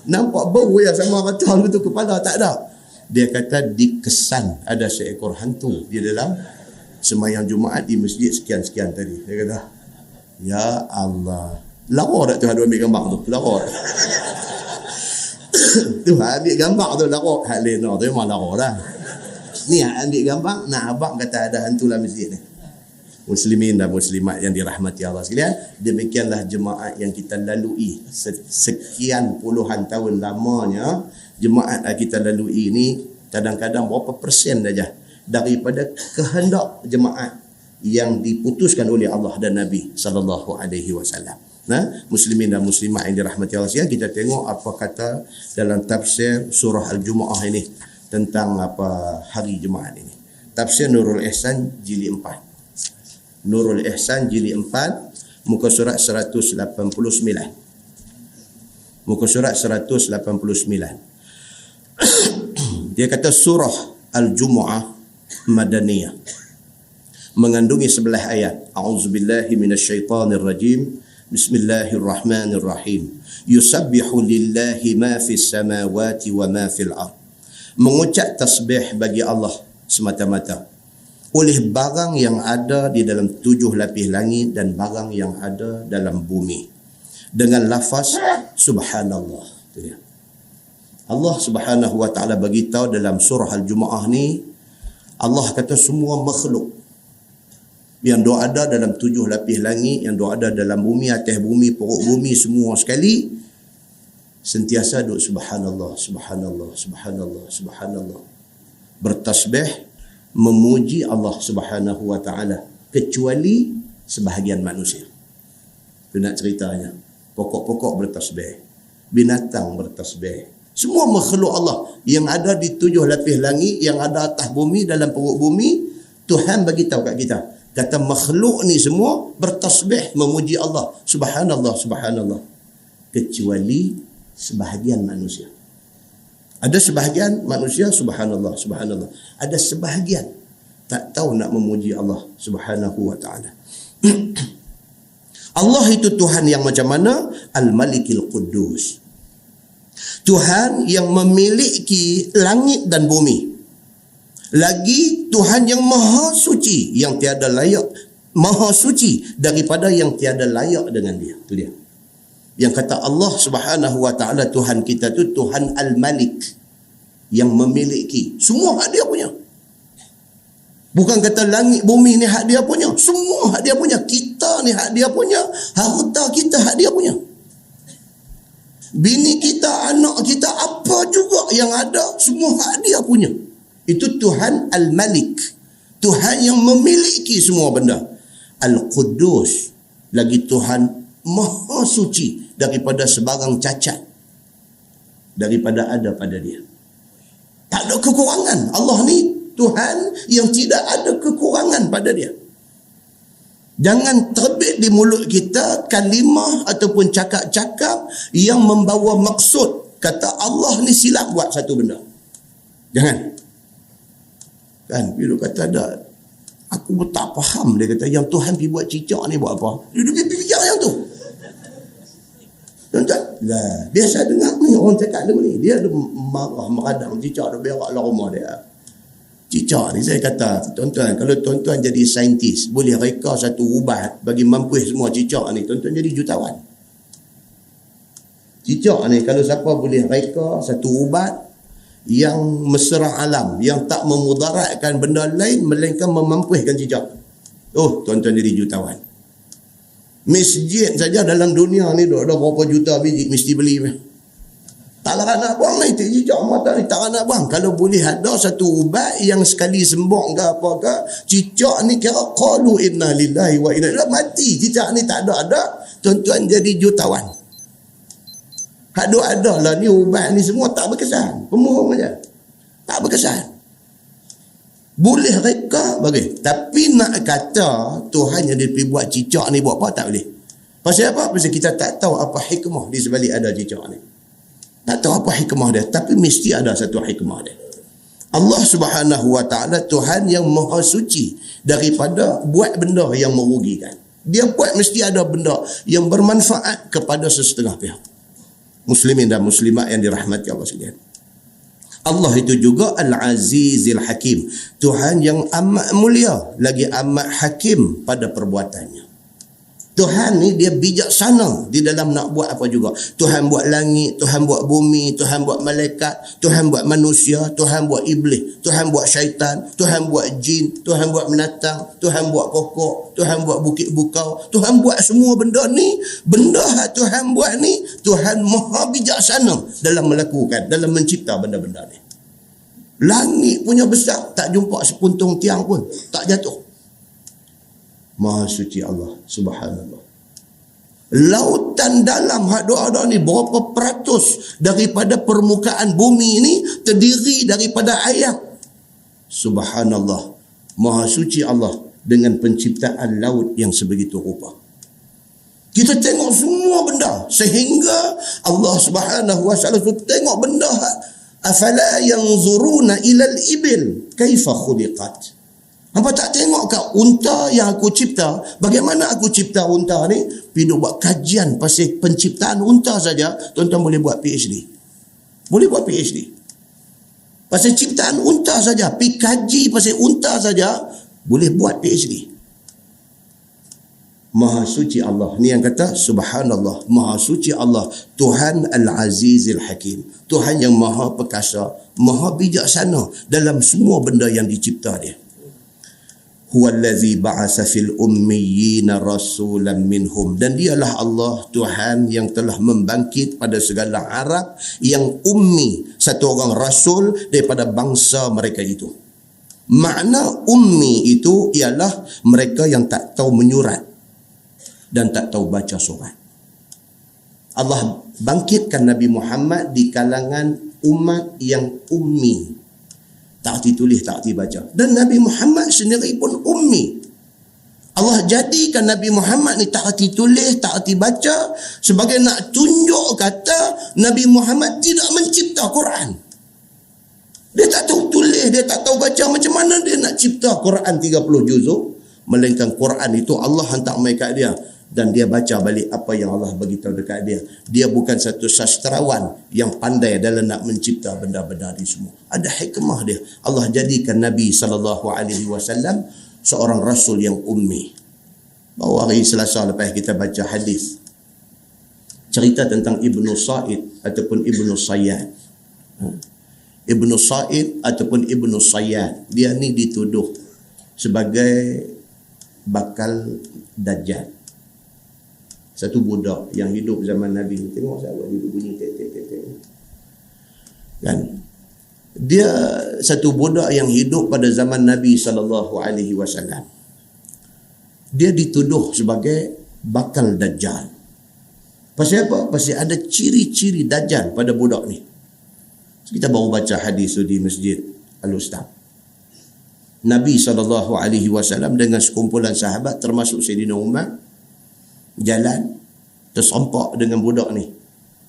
Nampak bau yang sama kata tu kepala tak ada. Dia kata dikesan ada seekor hantu di dalam semayang Jumaat di masjid sekian-sekian tadi. Dia kata, ya Allah. Lara tak tu ada ambil gambar tu? Lara. Tu ambil gambar tu lara. Hak Lena tu memang lara lah. Ni ambil gambar, nak abang kata ada hantu dalam masjid ni. Muslimin dan muslimat yang dirahmati Allah sekalian, demikianlah jemaat yang kita lalui sekian puluhan tahun lamanya. Jemaat yang kita lalui ini kadang-kadang berapa persen saja daripada kehendak jemaat yang diputuskan oleh Allah dan Nabi sallallahu alaihi wasallam. Nah, muslimin dan muslimat yang dirahmati Allah sekalian, kita tengok apa kata dalam tafsir surah Al-Jumu'ah ini tentang apa hari Jumaat ini. Tafsir Nurul Ihsan jilid 4. Nurul Ihsan jilid 4 muka surat 189. Muka surat 189. Dia kata surah Al-Jumu'ah Madaniyah, mengandungi 11 ayat. A'udzubillahi minasyaitanirrajim. Bismillahirrahmanirrahim. Yusabbihu lillahi ma fis samawati wa ma fil ard mengucap tasbih bagi Allah semata-mata oleh barang yang ada di dalam 7 lapis langit dan barang yang ada dalam bumi dengan lafaz subhanallah. Itu dia. Allah Subhanahu wa taala bagi tahu dalam surah Al-Jumu'ah ni, Allah kata semua makhluk yang ada dalam 7 lapis langit, yang ada dalam bumi, atas bumi, perut bumi, semua sekali sentiasa duk subhanallah, subhanallah, subhanallah, subhanallah, bertasbih memuji Allah Subhanahu wa taala, kecuali sebahagian manusia. Itu nak ceritanya. Pokok-pokok bertasbih, binatang bertasbih, semua makhluk Allah yang ada di 7 lapis langit, yang ada atas bumi, dalam perut bumi, Tuhan bagi tahu kat kita, kata makhluk ni semua bertasbih memuji Allah subhanallah, subhanallah, kecuali sebahagian manusia. Ada sebahagian manusia subhanallah, subhanallah, ada sebahagian tak tahu nak memuji Allah Subhanahu wa taala. Allah itu Tuhan yang macam mana? Al-Malikil Quddus, Tuhan yang memiliki langit dan bumi. Lagi Tuhan yang maha suci, yang tiada layak, maha suci daripada yang tiada layak dengan dia. Itu dia. Yang kata Allah Subhanahu wa taala Tuhan kita tu Tuhan Al-Malik, yang memiliki semua hak dia punya. Bukan kata langit bumi ni hak dia punya, semua hak dia punya. Kita ni hak dia punya, harta kita hak dia punya. Bini kita, anak kita, apa juga yang ada, semua hak dia punya. Itu Tuhan Al-Malik, Tuhan yang memiliki semua benda. Al-Quddus, lagi Tuhan maha suci daripada sebarang cacat, daripada ada pada dia. Tak ada kekurangan. Allah ni Tuhan yang tidak ada kekurangan pada dia. Jangan terbit di mulut kita kalimah ataupun cakap-cakap yang membawa maksud kata Allah ni silap buat satu benda. Jangan. Kan bila kata ada, aku pun tak faham, dia kata yang Tuhan pergi buat cicak ni buat apa? Dia fikir yang tu. Tuan-tuan, lah, biasa dengar ni orang cakap dulu ni, dia ada marah, meradang cicak, dia beraklah rumah dia. Cicak ni saya kata, tuan-tuan, kalau tuan-tuan jadi saintis, boleh reka satu ubat bagi mampu semua cicak ni, tuan-tuan jadi jutawan. Cicak ni, kalau siapa boleh reka satu ubat yang mesra alam, yang tak memudaratkan benda lain, melainkan memampuhkan cicak, oh, tuan-tuan jadi jutawan. Masjid saja dalam dunia ni ada berapa juta biji mesti beli. Tak lah nak buang ni, cicak mata ni tak nak buang. Kalau boleh ada satu ubat yang sekali sembok ke apa ke, cicak ni kira qalu inna lillahi wa inna ilaihi, mati cicak ni tak ada, tuan-tuan jadi jutawan. Ada lah ni ubat ni semua tak berkesan, pemurung aja, tak berkesan. Boleh reka bagi, tapi nak kata Tuhan yang dia pergi buat cicak ni buat apa, tak boleh. Pasal apa? Pasal kita tak tahu apa hikmah di sebalik ada cicak ni. Tak tahu apa hikmah dia, tapi mesti ada satu hikmah dia. Allah Subhanahu wa taala Tuhan yang maha suci daripada buat benda yang merugikan. Dia buat mesti ada benda yang bermanfaat kepada sesetengah pihak. Muslimin dan muslimat yang dirahmati Allah sekalian. Allah itu juga Al-Azizil Hakim, Tuhan yang amat mulia lagi amat hakim pada perbuatannya. Tuhan ni dia bijaksana di dalam nak buat apa juga. Tuhan buat langit, Tuhan buat bumi, Tuhan buat malaikat, Tuhan buat manusia, Tuhan buat iblis, Tuhan buat syaitan, Tuhan buat jin, Tuhan buat binatang, Tuhan buat pokok, Tuhan buat bukit bukau, Tuhan buat semua benda ni. Benda Tuhan buat ni, Tuhan maha bijaksana dalam melakukan, dalam mencipta benda-benda ni. Langit punya besar, tak jumpa sepuntung tiang pun tak jatuh. Maha suci Allah Subhanallah. Lautan dalam hak doa-doa ni, berapa peratus daripada permukaan bumi ini terdiri daripada air. Subhanallah, maha suci Allah dengan penciptaan laut yang sebegitu rupa. Kita tengok semua benda sehingga Allah Subhanahu wa taala tengok benda, afala yanzuruna ilal ibil kaifa khuliqat. Hampa tak tengok kat unta yang aku cipta, bagaimana aku cipta unta ni? Pergi buat kajian pasal penciptaan unta saja, tuan-tuan boleh buat PhD. Boleh buat PhD. Pasal ciptaan unta saja, pergi kaji pasal unta saja, boleh buat PhD. Maha suci Allah. Ni yang kata subhanallah, maha suci Allah, Tuhan Al-Azizil Hakim, Tuhan yang maha perkasa, maha bijaksana dalam semua benda yang dicipta dia. Huwallazi ba'asa fil ummiyina rasulan minhum, dan dialah Allah Tuhan yang telah membangkit pada segala Arab yang ummi, satu orang rasul daripada bangsa mereka itu. Makna ummi itu ialah mereka yang tak tahu menyurat dan tak tahu baca surat. Allah bangkitkan Nabi Muhammad di kalangan umat yang ummi, tak erti tulis, tak erti baca. Dan Nabi Muhammad sendiri pun ummi. Allah jadikan Nabi Muhammad ni tak erti tulis, tak erti baca, sebagai nak tunjuk kata Nabi Muhammad tidak mencipta Quran. Dia tak tahu tulis, dia tak tahu baca, macam mana dia nak cipta Quran 30 juzuk? Melainkan Quran itu Allah hantar mai kat dia, dan dia baca balik apa yang Allah bagi tahu dekat dia. Dia bukan satu sastrawan yang pandai dalam nak mencipta benda-benda ni semua. Ada hikmah dia. Allah jadikan Nabi SAW seorang rasul yang ummi. Baru hari Selasa lepas kita baca hadis cerita tentang Ibnu Sa'id ataupun Ibnu Sayyad. Ibnu Sa'id ataupun Ibnu Sayyad, dia ni dituduh sebagai bakal Dajjal. Satu budak yang hidup zaman Nabi. Tengok sahabat dia bunyi tek. Kan? Dia satu budak yang hidup pada zaman Nabi SAW. Dia dituduh sebagai bakal Dajjal. Pasal apa? Pasal ada ciri-ciri Dajjal pada budak ni. Kita baru baca hadis di Masjid Al-Ustaz. Nabi SAW dengan sekumpulan sahabat termasuk Sayyidina Umar jalan, tersampak dengan budak ni,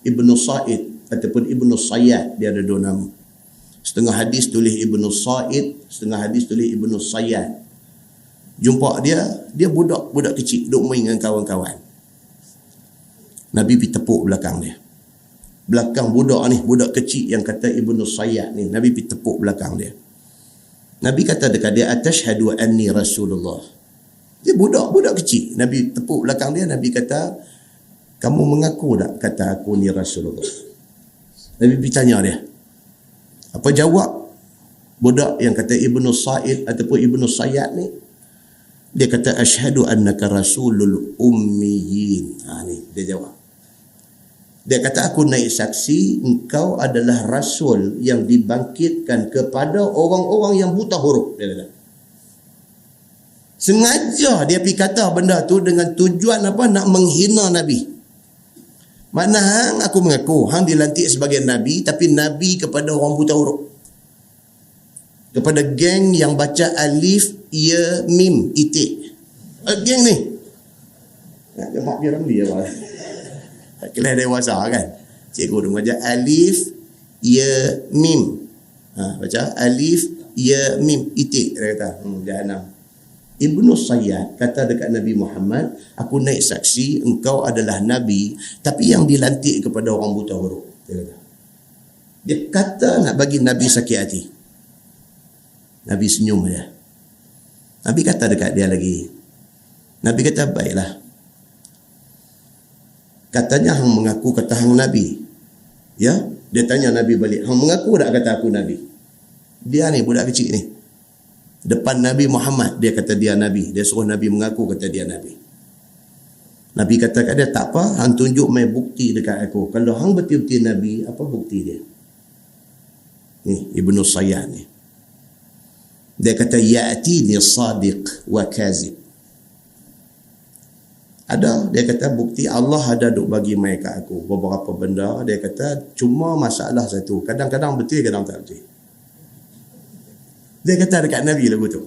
Ibnu Sa'id ataupun Ibnu Sayyad. Dia ada dua nama. Setengah hadis tulis Ibnu Sa'id, setengah hadis tulis Ibnu Sayyad. Jumpa dia budak kecil duk main dengan kawan-kawan. Nabi pergi tepuk belakang dia, belakang budak ni, budak kecil yang kata Ibnu Sayyad ni. Nabi pergi tepuk belakang dia. Nabi kata dekat dia, atashhadu anni Rasulullah. Dia budak kecil. Nabi tepuk belakang dia. Nabi kata, kamu mengaku tak kata aku ni Rasulullah? Nabi bertanya dia. Apa jawab budak yang kata Ibnu Sa'id ataupun Ibnu Sayyad ni? Dia kata, asyhadu annaka rasulul ummiyin. Ni dia jawab. Dia kata, aku naik saksi engkau adalah rasul yang dibangkitkan kepada orang-orang yang buta huruf. Dia kata. Sengaja dia pergi kata benda tu dengan tujuan apa? Nak menghina Nabi. Makna hang aku mengaku hang dilantik sebagai Nabi, tapi Nabi kepada orang buta huruf. Kepada geng yang baca alif, ya, mim, itik. Geng ni. Dia mak dia ramli apa? Kelas dewasa kan? Cikgu dia mengajar alif, ya, mim. Baca alif, ya, mim, itik. Dia kata, jahanam. Ibnu Sayyad kata dekat Nabi Muhammad, aku naik saksi engkau adalah Nabi, tapi yang dilantik kepada orang buta huruf. Dia kata nak bagi Nabi sakit hati. Nabi senyum saja. Nabi kata dekat dia lagi. Nabi kata, baiklah. Katanya hang mengaku kata hang Nabi. Ya? Dia tanya Nabi balik, hang mengaku tak kata aku Nabi? Dia ni budak kecil ni. Depan Nabi Muhammad, dia kata dia Nabi. Dia suruh Nabi mengaku kata dia Nabi. Nabi kata kat dia, tak apa, hang tunjuk mai bukti dekat aku. Kalau hang betul-betul Nabi, apa bukti dia? Ni, Ibnu Sayyad ni. Dia kata, ya'tini sadiq wa kazib. Ada, dia kata bukti Allah ada duk bagi mai kat aku beberapa benda. Dia kata, cuma masalah satu. Kadang-kadang betul, kadang tak betul. Dia kata dekat Nabi lagu tu.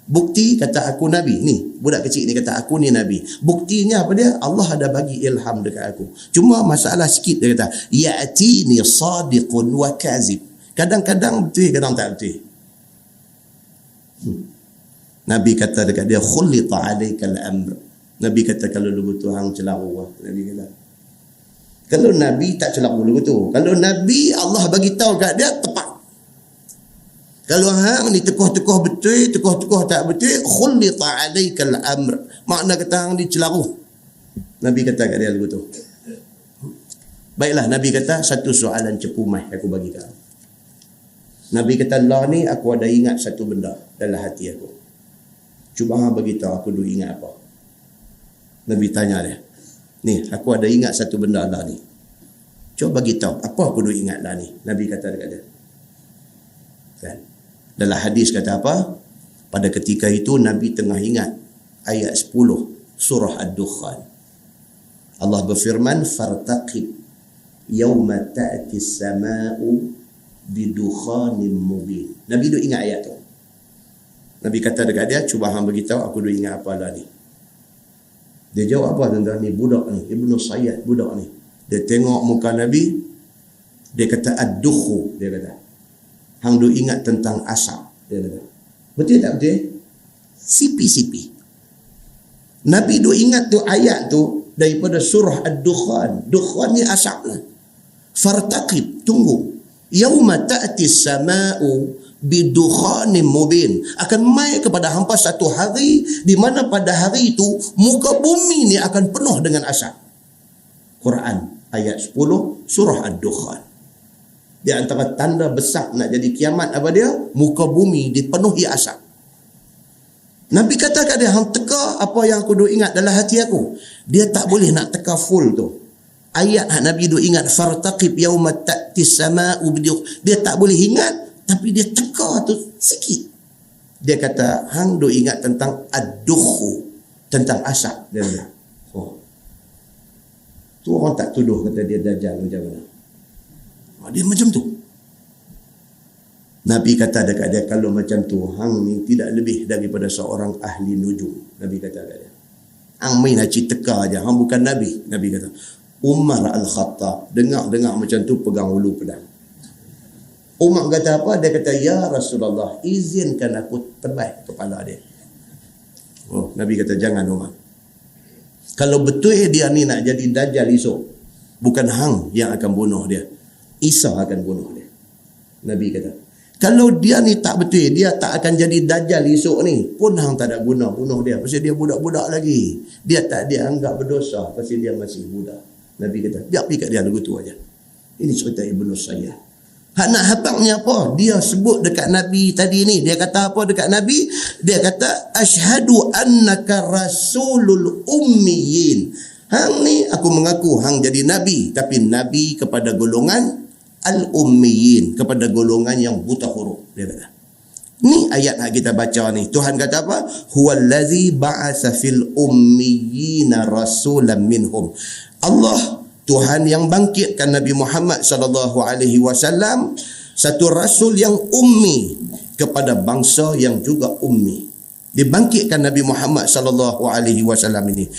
Bukti kata aku Nabi. Ni, budak kecil ni kata aku ni Nabi. Buktinya apa dia? Allah ada bagi ilham dekat aku. Cuma masalah sikit dia kata, ya'tini sadiqun wa kazib. Kadang-kadang betul, kadang tak betul. Nabi kata dekat dia, khulita alaikal amr. Nabi kata kalau lagu tu hang celaru. Nabi kata. Kalau Nabi tak celaru lagu tu. Kalau Nabi Allah bagi tahu kat dia tepat. Kalau hang ni tekoh-tekoh betul, tekoh-tekoh tak betul, khulita alaikal amr. Makna kata hang dicelaruh. Nabi kata kat dia lagu tu. Baiklah, Nabi kata satu soalan cepu mai aku bagi kau. Nabi kata, lah ni aku ada ingat satu benda dalam hati aku. Cuba hang bagi tahu aku duk ingat apa. Nabi tanya dia. Ni, aku ada ingat satu benda lah ni. Cuba bagi tahu apa aku duk ingat lah ni. Nabi kata dekat dia. Kan? Dalam hadis kata apa? Pada ketika itu Nabi tengah ingat ayat 10 surah Ad-Dukhan. Allah berfirman, fartaqib yawma ta'ti as-sama'u bidukhanin mubin. Nabi duk ingat ayat tu. Nabi kata dekat dia, cuba hang beritahu aku duk ingat apa lah ni. Dia jawab apa tuan-tuan ni? Budak ni, Ibnu Sayyad budak ni. Dia tengok muka Nabi, dia kata ad-dukhu, dia kata. Hang duk ingat tentang asap, dia kata. Betul tak betul? Sipi-sipi. Nabi duk ingat tu ayat tu daripada surah Ad-Dukhan. Dukhan ni asap lah. Fartaqib, tunggu. Yauma ta'ti as-sama'u bidukhanin mubin. Akan mai kepada hampa satu hari di mana pada hari itu muka bumi ni akan penuh dengan asap. Quran ayat 10 surah Ad-Dukhan. Di antara tanda besar nak jadi kiamat apa dia? Muka bumi dipenuhi asap. Nabi kata kat dia, hang teka apa yang aku duk ingat dalam hati aku. Dia tak boleh nak teka full tu. Ayat Nabi duk ingat fartaqib yauma ta'ti as-sama'u bidukh. Dia tak boleh ingat, tapi dia teka tu sikit. Dia kata, hang duk ingat tentang ad-dukhu, tentang asap. Dia kata, oh. Tu orang tak tuduh kata dia dajjal macam mana. Dia macam tu. Nabi kata dekat dia, kalau macam tu, hang ni tidak lebih daripada seorang ahli nujum. Nabi kata dekat dia. Hang main haci teka aja, hang bukan Nabi. Nabi kata, Umar Al-Khattab dengar-dengar macam tu pegang hulu pedang. Umar kata apa? Dia kata, ya Rasulullah, izinkan aku tebas kepala dia. Oh, Nabi kata, jangan Umar. Kalau betul dia ni nak jadi dajjal esok, bukan hang yang akan bunuh dia. Isa akan bunuh dia. Nabi kata, kalau dia ni tak betul, dia tak akan jadi dajjal esok ni, pun hang tak ada guna bunuh dia. Pasal dia budak-budak lagi. Dia tak dianggap berdosa pasal dia masih budak. Nabi kata, biar pergi kat dia lagu tu aja. Ini cerita Ibnu Sayyad. Hak nak habangnya apa? Dia sebut dekat Nabi tadi ni. Dia kata apa dekat Nabi? Dia kata, asyhadu annaka rasulul ummiyin. Hang ni aku mengaku hang jadi Nabi. Tapi Nabi kepada golongan al-ummiyin. Kepada golongan yang buta huruf. Dia kata. Ni ayat yang kita baca ni. Tuhan kata apa? Huwallazi ba'asa fil ummiyina rasulan minhum. Allah, Tuhan yang bangkitkan Nabi Muhammad sallallahu alaihi wasallam, satu rasul yang ummi kepada bangsa yang juga ummi. Dibangkitkan Nabi Muhammad sallallahu alaihi wasallam ini.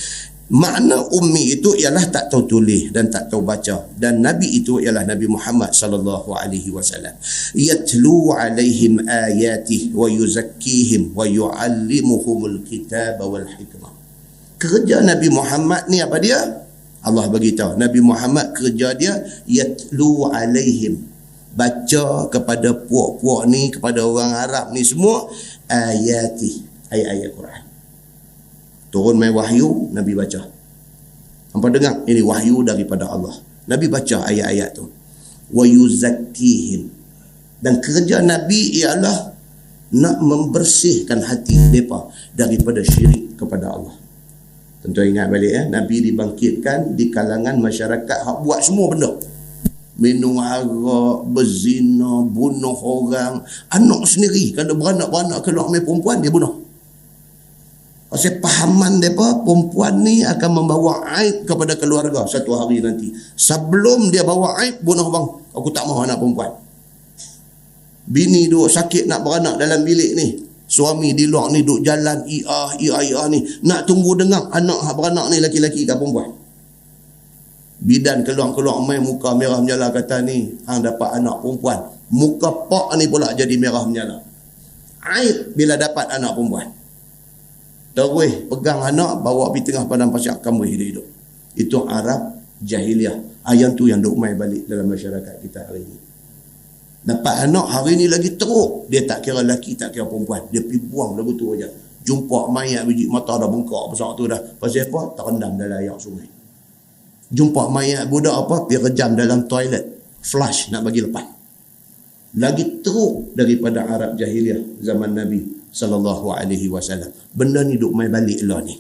Makna ummi itu ialah tak tahu tulis dan tak tahu baca, dan Nabi itu ialah Nabi Muhammad sallallahu alaihi wasallam. Yatlu alaihim ayatihi wa yuzakkihim wa yuallimuhumul kitaba wal hikmah. Kerja Nabi Muhammad ni apa dia? Allah bagi tahu, Nabi Muhammad kerja dia yatlu alaihim, baca kepada puak-puak ni, kepada orang Arab ni semua, ayati, ayat-ayat Quran. Turun main wahyu, Nabi baca. Hampa dengar, ini wahyu daripada Allah. Nabi baca ayat-ayat tu. Wa yuzakkihim, dan kerja Nabi ialah nak membersihkan hati mereka daripada syirik kepada Allah. Tentu ingat balik Nabi dibangkitkan di kalangan masyarakat hak buat semua benda. Minum arak, berzina, bunuh orang, anak sendiri. Kalau beranak-beranak keluar main perempuan, dia bunuh. Pasal pahaman mereka, perempuan ni akan membawa aib kepada keluarga satu hari nanti. Sebelum dia bawa aib, bunuh bang. Aku tak mahu anak perempuan. Bini duk sakit nak beranak dalam bilik ni. Suami di luar ni duk jalan ia ni. Nak tunggu dengar anak beranak ni laki-laki ke perempuan. Bidan keluar-keluar main muka merah menyala kata ni, hang dapat anak perempuan. Muka pak ni pula jadi merah menyala. Aib bila dapat anak perempuan. Terus pegang anak, bawa pergi tengah padang pasir, kamu hidup. Itu Arab jahiliah. Ayat tu yang duk main balik dalam masyarakat kita hari ini. Dapat anak hari ni lagi teruk. Dia tak kira lelaki, tak kira perempuan. Dia pergi buang lagu tu aja. Jumpa mayat biji mata dah bengkak besar tu dah. Pasal apa? Terendam dalam air sungai. Jumpa mayat budak apa? Pergi rejam dalam toilet. Flush nak bagi lepas. Lagi teruk daripada Arab jahiliah zaman Nabi sallallahu alaihi wasallam. Benda ni duk mai balik lah ni.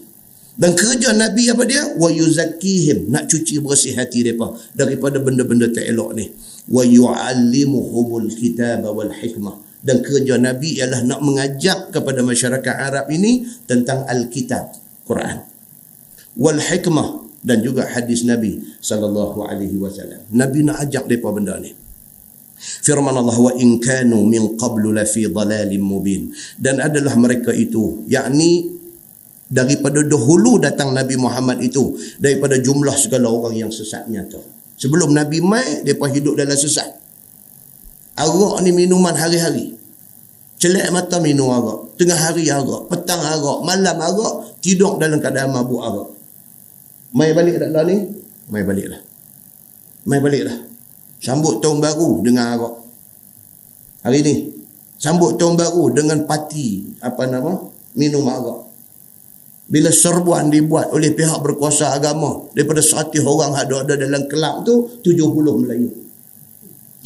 Dan kerja Nabi apa dia? Wa yuzakkihim, nak cuci bersih hati mereka daripada benda-benda tak elok ni. Wa yu'allimuhumul kitaba wal hikmah. Dan kerja Nabi ialah nak mengajak kepada masyarakat Arab ini tentang Alkitab, Quran. Wal hikmah, dan juga hadis Nabi sallallahu alaihi wasallam. Nabi nak ajak mereka benda ni. Firman Allah, wa in kanu min qablu la fi dhalalin mubin. Dan adalah mereka itu, yakni daripada dahulu datang Nabi Muhammad itu, daripada jumlah segala orang yang sesat nyata. Sebelum Nabi mai, mereka hidup dalam sesat. Arak ni minuman hari-hari. Celak mata minum arak. Tengah hari arak. Petang arak. Malam arak. Tidur dalam keadaan mabuk arak. Mai balik tak lah ni? Mai balik lah. Mai balik lah. Sambut tahun baru dengan arak. Hari ni. Sambut tahun baru dengan parti. Minum arak. Bila serbuan dibuat oleh pihak berkuasa agama, daripada 100 orang yang ada dalam kelab tu, 70 Melayu.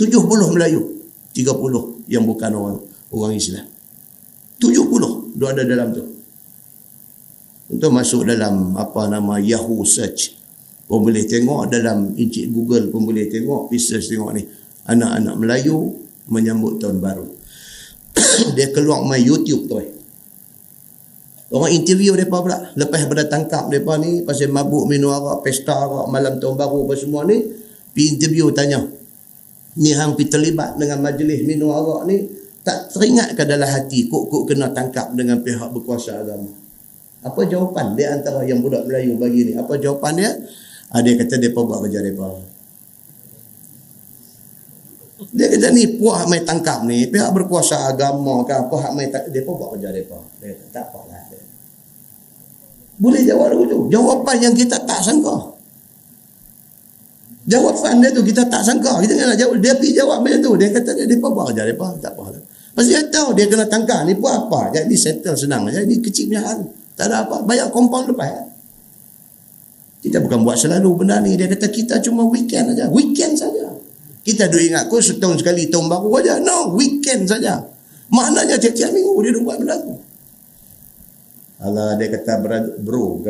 70 Melayu. 30 yang bukan orang Islam. 70 dia ada dalam tu. Untuk masuk dalam Yahoo search, pun boleh tengok, dalam encik Google pun boleh tengok, research tengok ni. Anak-anak Melayu menyambut tahun baru. Dia keluar main YouTube tu. Orang interview mereka pula. Lepas pada tangkap mereka ni pasal mabuk, minum arak, pesta arak, malam tahun baru apa semua ni, pergi interview tanya, ni hang pergi terlibat dengan majlis minum arak ni, tak teringat ke dalam hati kok kena tangkap dengan pihak berkuasa agama? Apa jawapan dia antara yang budak Melayu bagi ni? Apa jawapan dia? Dia kata mereka buat kerja mereka. Dia kata ni puak mai tangkap ni, pihak berkuasa agama ke apa hak mai tangkap, mereka buat kerja mereka. Dia kata tak apalah. Boleh jawab dulu tu. Jawapan yang kita tak sangka. Jawapan dia tu kita tak sangka. Kita nak jawab. Dia pergi jawab macam tu. Dia kata dia buat kerja mereka. Tak apa. Pasal dia tahu dia kena tangkap. Ni buat apa? Jadi settle senang. Jadi kecil punya hal. Tak ada apa. Bayar kompon lepas. Kita bukan buat selalu benda ni. Dia kata kita cuma weekend saja. Weekend saja. Kita duk ingat kau setahun sekali tahun baru saja. No, weekend saja. Maknanya tiap-tiap minggu dia buat benda tu. Allah, dia kata bro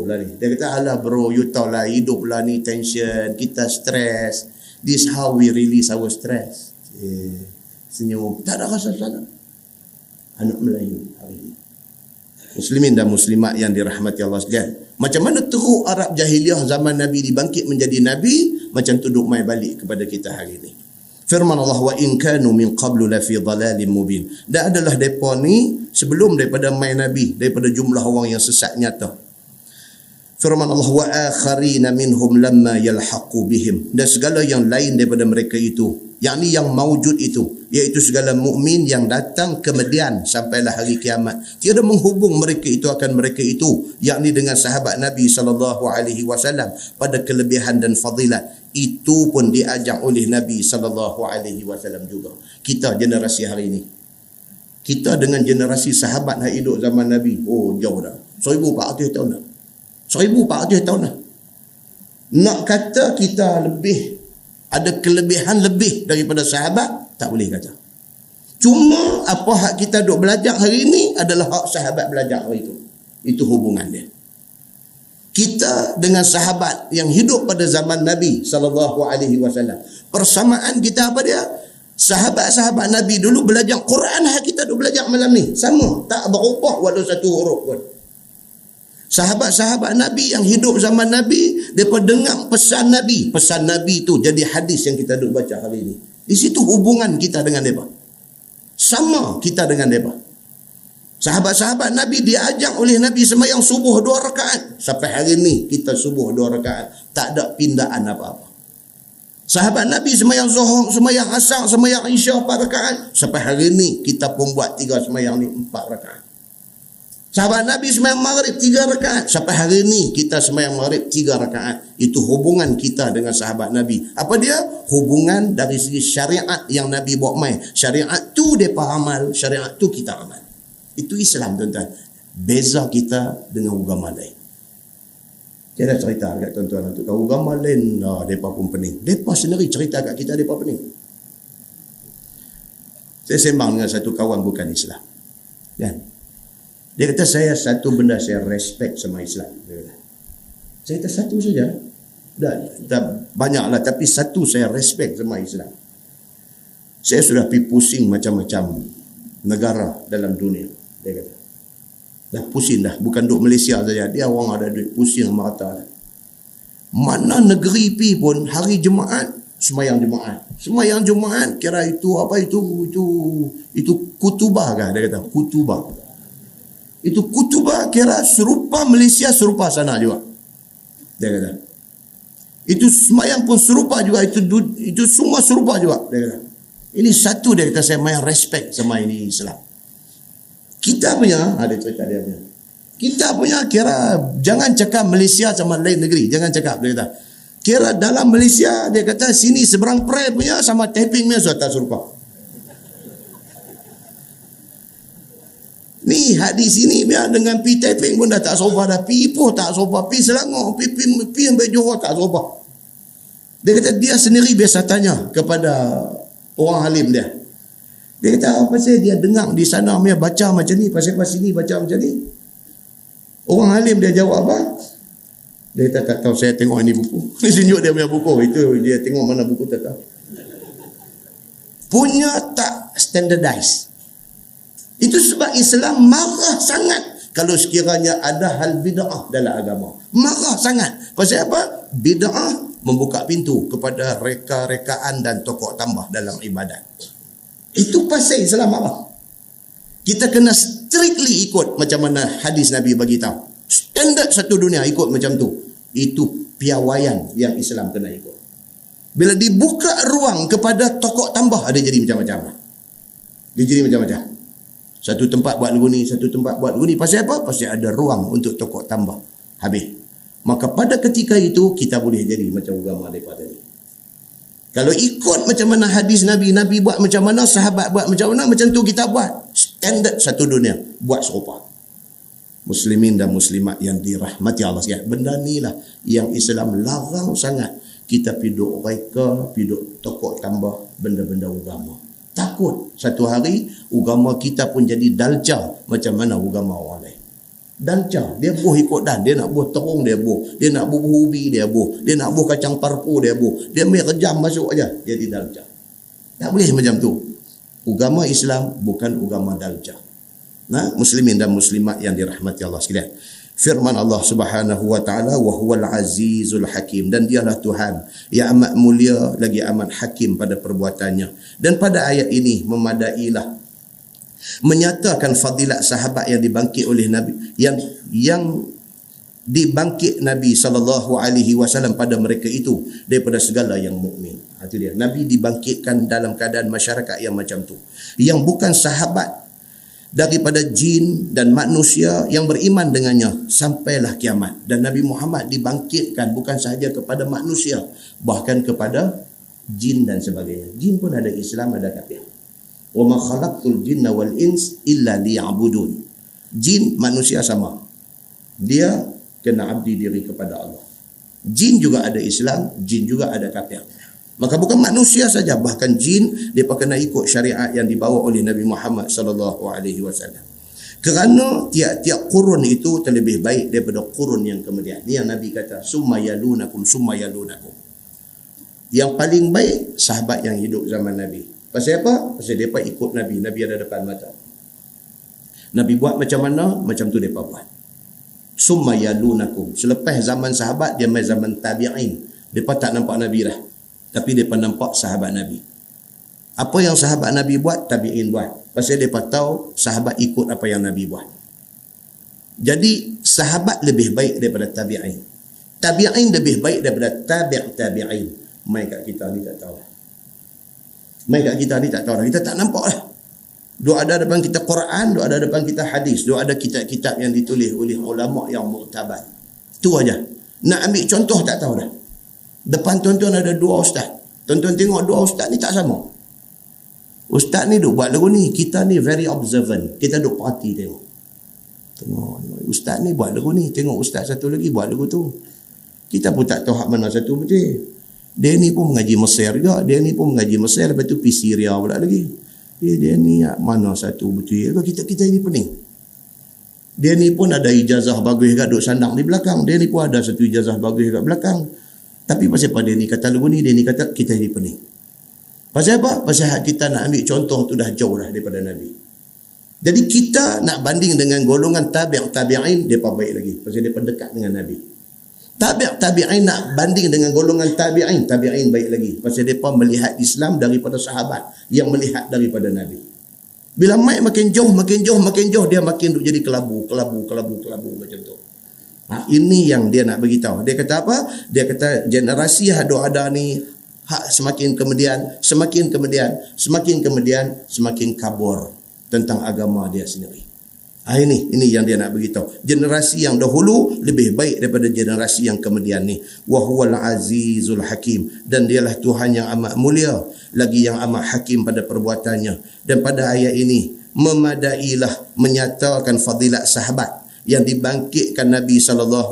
lah ni. Dia kata alah bro, you tahu lah hidup lah ni tension, kita stress. This how we release our stress. Senyum. Tak ada rasa sana. Anak Melayu hari ini. Muslimin dan muslimat yang dirahmati Allah sekalian. Macam mana teruk Arab jahiliah zaman Nabi dibangkit menjadi Nabi, macam tu duk mai balik kepada kita hari ini. Firman Allah, wa in kanu min qablu la fi dhalalin mubin. Dan adalah depa ni sebelum daripada mai Nabi, daripada jumlah orang yang sesat nyata. Firman Allah, wa akharina minhum lamma yalhaqu bihim. Dan segala yang lain daripada mereka itu, yakni yang maujud itu, iaitu segala mukmin yang datang kemudian sampailah hari kiamat, tiada menghubung mereka itu akan mereka itu, yakni dengan sahabat Nabi sallallahu alaihi wasallam pada kelebihan dan fadilat. Itu pun diajak oleh Nabi sallallahu alaihi wasallam juga. Kita generasi hari ini, kita dengan generasi sahabat yang hidup zaman Nabi, jauh dah. 1400 tahun dah. 1400 tahun dah. Nak kata kita lebih, ada kelebihan lebih daripada sahabat, tak boleh kata. Cuma apa hak kita duk belajar hari ini adalah hak sahabat belajar hari itu. Itu hubungan dia. Kita dengan sahabat yang hidup pada zaman Nabi sallallahu alaihi wasallam. Persamaan kita apa dia? Sahabat-sahabat Nabi dulu belajar Quran, kita duk belajar malam ni. Sama, tak berubah walau satu huruf pun. Sahabat-sahabat Nabi yang hidup zaman Nabi, mereka dengar pesan Nabi. Pesan Nabi tu jadi hadis yang kita duk baca hari ini. Di situ hubungan kita dengan mereka. Sama kita dengan mereka. Sahabat-sahabat Nabi diajak oleh Nabi sembahyang subuh 2 rakaat. Sampai hari ini kita subuh 2 rakaat. Tak ada pindaan apa-apa. Sahabat Nabi sembahyang zuhur, sembahyang asar, sembahyang isya 4 rakaat. Sampai hari ini kita pun buat 3 sembahyang ni 4 rakaat. Sahabat Nabi sembahyang maghrib 3 rakaat. Sampai hari ni kita sembahyang maghrib 3 rakaat. Itu hubungan kita dengan sahabat Nabi. Apa dia? Hubungan dari segi syariat yang Nabi bawa mai. Syariat tu depa amal, syariat tu kita amal. Itu Islam, tuan-tuan. Beza kita dengan agama lain. Saya dah cerita kat tuan-tuan tu. Kalau agama lain, depa pun pening. Depa sendiri cerita kat kita, depa pening. Saya sembang dengan satu kawan bukan Islam. Kan? Dia kata, saya satu benda saya respect sama Islam. Saya kata, satu saja. Dah banyaklah, tapi satu saya respect sama Islam. Saya sudah pergi pusing macam-macam negara dalam dunia. Dia kata, dah pusing dah. Bukan duduk Malaysia saja. Dia orang ada duit pusing merata. Mana negeri pergi pun, hari Jumaat, semayang Jumaat. Semayang Jumaat, kira itu apa itu kutubah kah? Dia kata, kutubah. Itu kutubah kira serupa Malaysia, serupa sana juga. Dia kata. Itu semayang pun serupa juga. Itu semua serupa juga. Dia kata. Ini satu dia kata, saya main respect sama ini Islam. Kita punya, ada cerita dia punya. Kita punya kira, jangan cakap Malaysia sama lain negeri. Jangan cakap, dia kata. Kira dalam Malaysia, dia kata sini seberang Perth punya sama Taiping punya suatu serupa. Ni hadis sini biar dengan pi Taiping pun dah tak sopa dah. Pi Ipoh tak sopa. Pi Selangor, pi sampai Johor tak sopa. Dia kata dia sendiri biasa tanya kepada orang halim dia. Dia kata apa sih dia dengar di sana dia baca macam ni, pasal sini baca macam ni. Orang halim dia jawab apa? Dia kata tak tahu, saya tengok ini buku. Dia tunjuk dia punya buku. Itu dia tengok mana buku tak tahu. Punya tak standardized. Itu sebab Islam marah sangat kalau sekiranya ada hal bid'ah dalam agama. Marah sangat. Pasal apa? Bid'ah membuka pintu kepada reka-rekaan dan tokok tambah dalam ibadat. Itu pasal Islam marah. Kita kena strictly ikut macam mana hadis Nabi bagi tahu. Standard satu dunia ikut macam tu. Itu piawaian yang Islam kena ikut. Bila dibuka ruang kepada tokok tambah, ada jadi macam-macam. Dia jadi macam-macam. Satu tempat buat lagu ni, satu tempat buat lagu ni. Pasal apa? Pasal ada ruang untuk tokok tambah. Habis. Maka pada ketika itu, kita boleh jadi macam agama daripada ni. Kalau ikut macam mana hadis Nabi, Nabi buat macam mana, sahabat buat macam mana, macam tu kita buat. Standard satu dunia. Buat serupa. Muslimin dan muslimat yang dirahmati Allah sekalian. Benda ni lah yang Islam larang sangat. Kita piduk reka, piduk tokok tambah benda-benda agama. Takut satu hari agama kita pun jadi dalca macam mana agama orang lain. Dalca, dia buh ikut dan, dia nak buh terung dia buh, dia nak buh ubi dia buh, dia nak buh kacang parpu dia buh, dia main rejam masuk aja jadi dalca. Tak boleh macam tu. Agama Islam bukan agama dalca. Nah, muslimin dan muslimat yang dirahmati Allah sekalian. Firman Allah Subhanahu wa taala, wa huwal azizul hakim, dan dialah Tuhan yang amat mulia lagi amat hakim pada perbuatannya. Dan pada ayat ini memadailah menyatakan fadilat sahabat yang dibangkit oleh Nabi, yang dibangkit Nabi SAW pada mereka itu daripada segala yang mukmin. Itu dia. Nabi dibangkitkan dalam keadaan masyarakat yang macam tu, yang bukan sahabat daripada jin dan manusia yang beriman dengannya sampailah kiamat. Dan Nabi Muhammad dibangkitkan bukan sahaja kepada manusia, bahkan kepada jin dan sebagainya. Jin pun ada Islam, ada kafir. Wa ma khalaqtul jinna wal ins illa liya'budun. Jin manusia sama, dia kena abdi diri kepada Allah. Jin juga ada Islam, jin juga ada kafir. Maka bukan manusia saja, bahkan jin mereka kena ikut syariat yang dibawa oleh Nabi Muhammad SAW. Kerana tiap-tiap kurun itu terlebih baik daripada kurun yang kemudian. Ini yang Nabi kata, summa yalunakum. Yang paling baik sahabat yang hidup zaman Nabi. Pasal apa? Pasal mereka ikut Nabi. Nabi ada depan mata. Nabi buat macam mana, macam tu mereka buat. Summa yalunakum. Selepas zaman sahabat, dia mai zaman tabi'in. Mereka tak nampak Nabi dah, tapi mereka nampak sahabat Nabi. Apa yang sahabat Nabi buat, tabi'in buat. Pasal mereka tahu sahabat ikut apa yang Nabi buat. Jadi sahabat lebih baik daripada tabi'in. Tabi'in lebih baik daripada tabi'in. Mai kat kita ni tak tahu. Mai kat kita ni tak tahu. Kita tak nampak lah. Duk ada depan kita Quran, duk ada depan kita hadis, duk ada kitab-kitab yang ditulis oleh ulama yang muktabar. Tu aja. Nak ambil contoh tak tahu dah. Depan tuan-tuan ada dua ustaz. Tuan-tuan tengok dua ustaz ni tak sama. Ustaz ni duk buat lagu ni, kita ni very observant. Kita duk perhati tengok. Tengok ustaz ni buat lagu ni, tengok ustaz satu lagi buat lagu tu. Kita pun tak tahu hak mana satu betul. Dia ni pun mengaji Mesir juga, dia ni pun mengaji Mesir, lepas tu pergi Syria pula lagi. Dia ni mana satu betul. Kita ni pening. Dia ni pun ada ijazah bagus kat duk sandang di belakang. Dia ni pun ada satu ijazah bagus kat belakang. Tapi pasal apa dia ni kata lagu ni, dia ni kata kita ni pening. Pasal apa? Pasal kita nak ambil contoh tu dah jauh dah daripada Nabi. Jadi kita nak banding dengan golongan tabi'in, depa baik lagi. Pasal depa dekat dengan Nabi. Tabi'in nak banding dengan golongan tabi'in baik lagi. Pasal mereka melihat Islam daripada sahabat yang melihat daripada Nabi. Bila makin jauh, dia makin duk jadi kelabu macam tu. Ini yang dia nak bagi tahu. Dia kata apa? Dia kata generasi yang ada ni semakin kemudian semakin kabur tentang agama dia sendiri. Ini yang dia nak beritahu. Generasi yang dahulu lebih baik daripada generasi yang kemudian ni. Wa huwal azizul hakim. Dan dialah Tuhan yang amat mulia, lagi yang amat hakim pada perbuatannya. Dan pada ayat ini memadailah menyatakan fadilat sahabat yang dibangkitkan Nabi SAW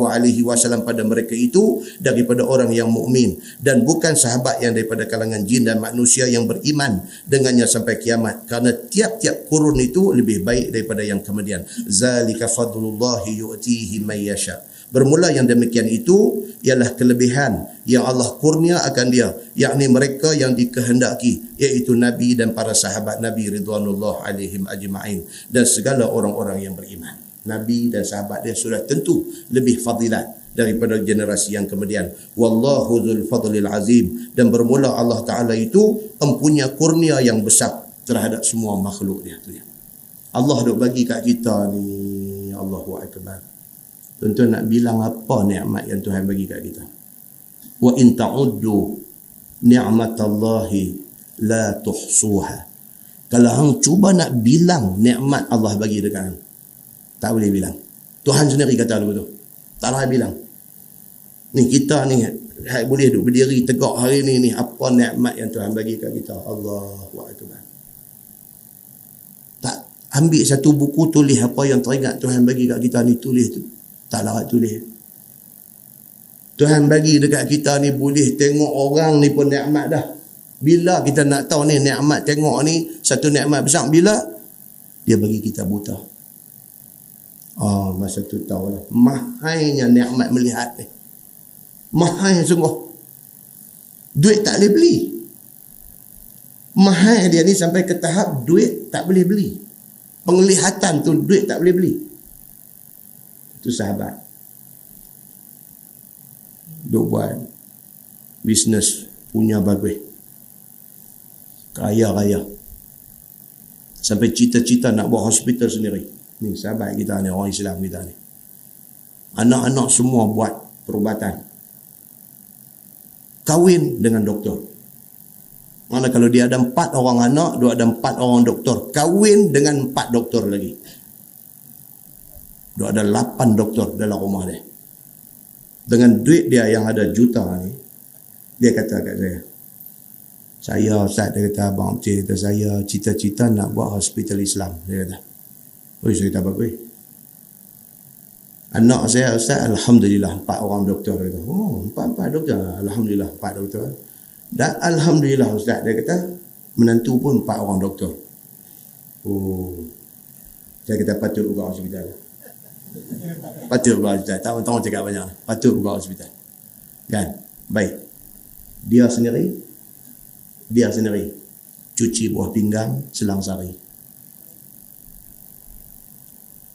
pada mereka itu daripada orang yang mukmin, dan bukan sahabat yang daripada kalangan jin dan manusia yang beriman dengannya sampai kiamat, kerana tiap-tiap kurun itu lebih baik daripada yang kemudian. Zalika fadlullahi yu'tihi man yasha. Bermula yang demikian itu ialah kelebihan yang Allah kurnia akan dia, yakni mereka yang dikehendaki, iaitu Nabi dan para sahabat Nabi ridwanullah alaihim ajma'in, dan segala orang-orang yang beriman. Nabi dan sahabat dia sudah tentu lebih fadilat daripada generasi yang kemudian. Wallahu dzul fadlil azim. Dan bermula Allah Ta'ala itu mempunyai kurnia yang besar terhadap semua makhluk dia. Allah duk bagi kat kita ni, Allahu Akbar. Tuan-tuan nak bilang apa nikmat yang Tuhan bagi kat kita? Wa in ta'uddu ni'matallahi la tuhsuha. Kalau hang cuba nak bilang nikmat Allah bagi dekat hang, tak boleh bilang. Tuhan sendiri kata lagu tu. Tak boleh bilang. Ni kita ni boleh duk berdiri tegak hari ni apa nikmat yang Tuhan bagi kat kita. Allahu Akbar. Tak ambil satu buku tulis apa yang teringat Tuhan bagi kat kita ni, tulis tu. Tak larat tulis. Tuhan bagi dekat kita ni boleh tengok orang ni pun nikmat dah. Bila kita nak tahu ni nikmat tengok ni satu nikmat besar, bila dia bagi kita buta. Masa tu tahulah mahainya nikmat melihat ni. Mahai sungguh. Duit tak boleh beli. Mahai dia ni sampai ke tahap duit tak boleh beli. Penglihatan tu duit tak boleh beli. Itu sahabat. Duk buat bisnes punya bagus. Kaya-kaya. Sampai cita-cita nak buat hospital sendiri. Ni sahabat kita ni, orang Islam kita ni. Anak-anak semua buat perubatan. Kahwin dengan doktor. Mana kalau dia ada 4 orang anak, dia ada 4 orang doktor. Kahwin dengan 4 doktor lagi. Dia ada 8 doktor dalam rumah dia. Dengan duit dia yang ada juta ni, dia kata kat saya, Ustaz, dia kata, abang cik kata saya cita-cita nak buat hospital Islam. Dia kata, saya kata bagus. Anak saya, Ustaz, alhamdulillah 4 orang doktor. Dia kata, 4 doktor. Alhamdulillah 4 doktor. Dan alhamdulillah Ustaz, dia kata menantu pun 4 orang doktor. Saya kata patut buka hospital. Patut buka hospital. Tahu cakap banyak. Patut buka hospital. Kan? Baik. Dia sendiri cuci buah pinggang selang sehari.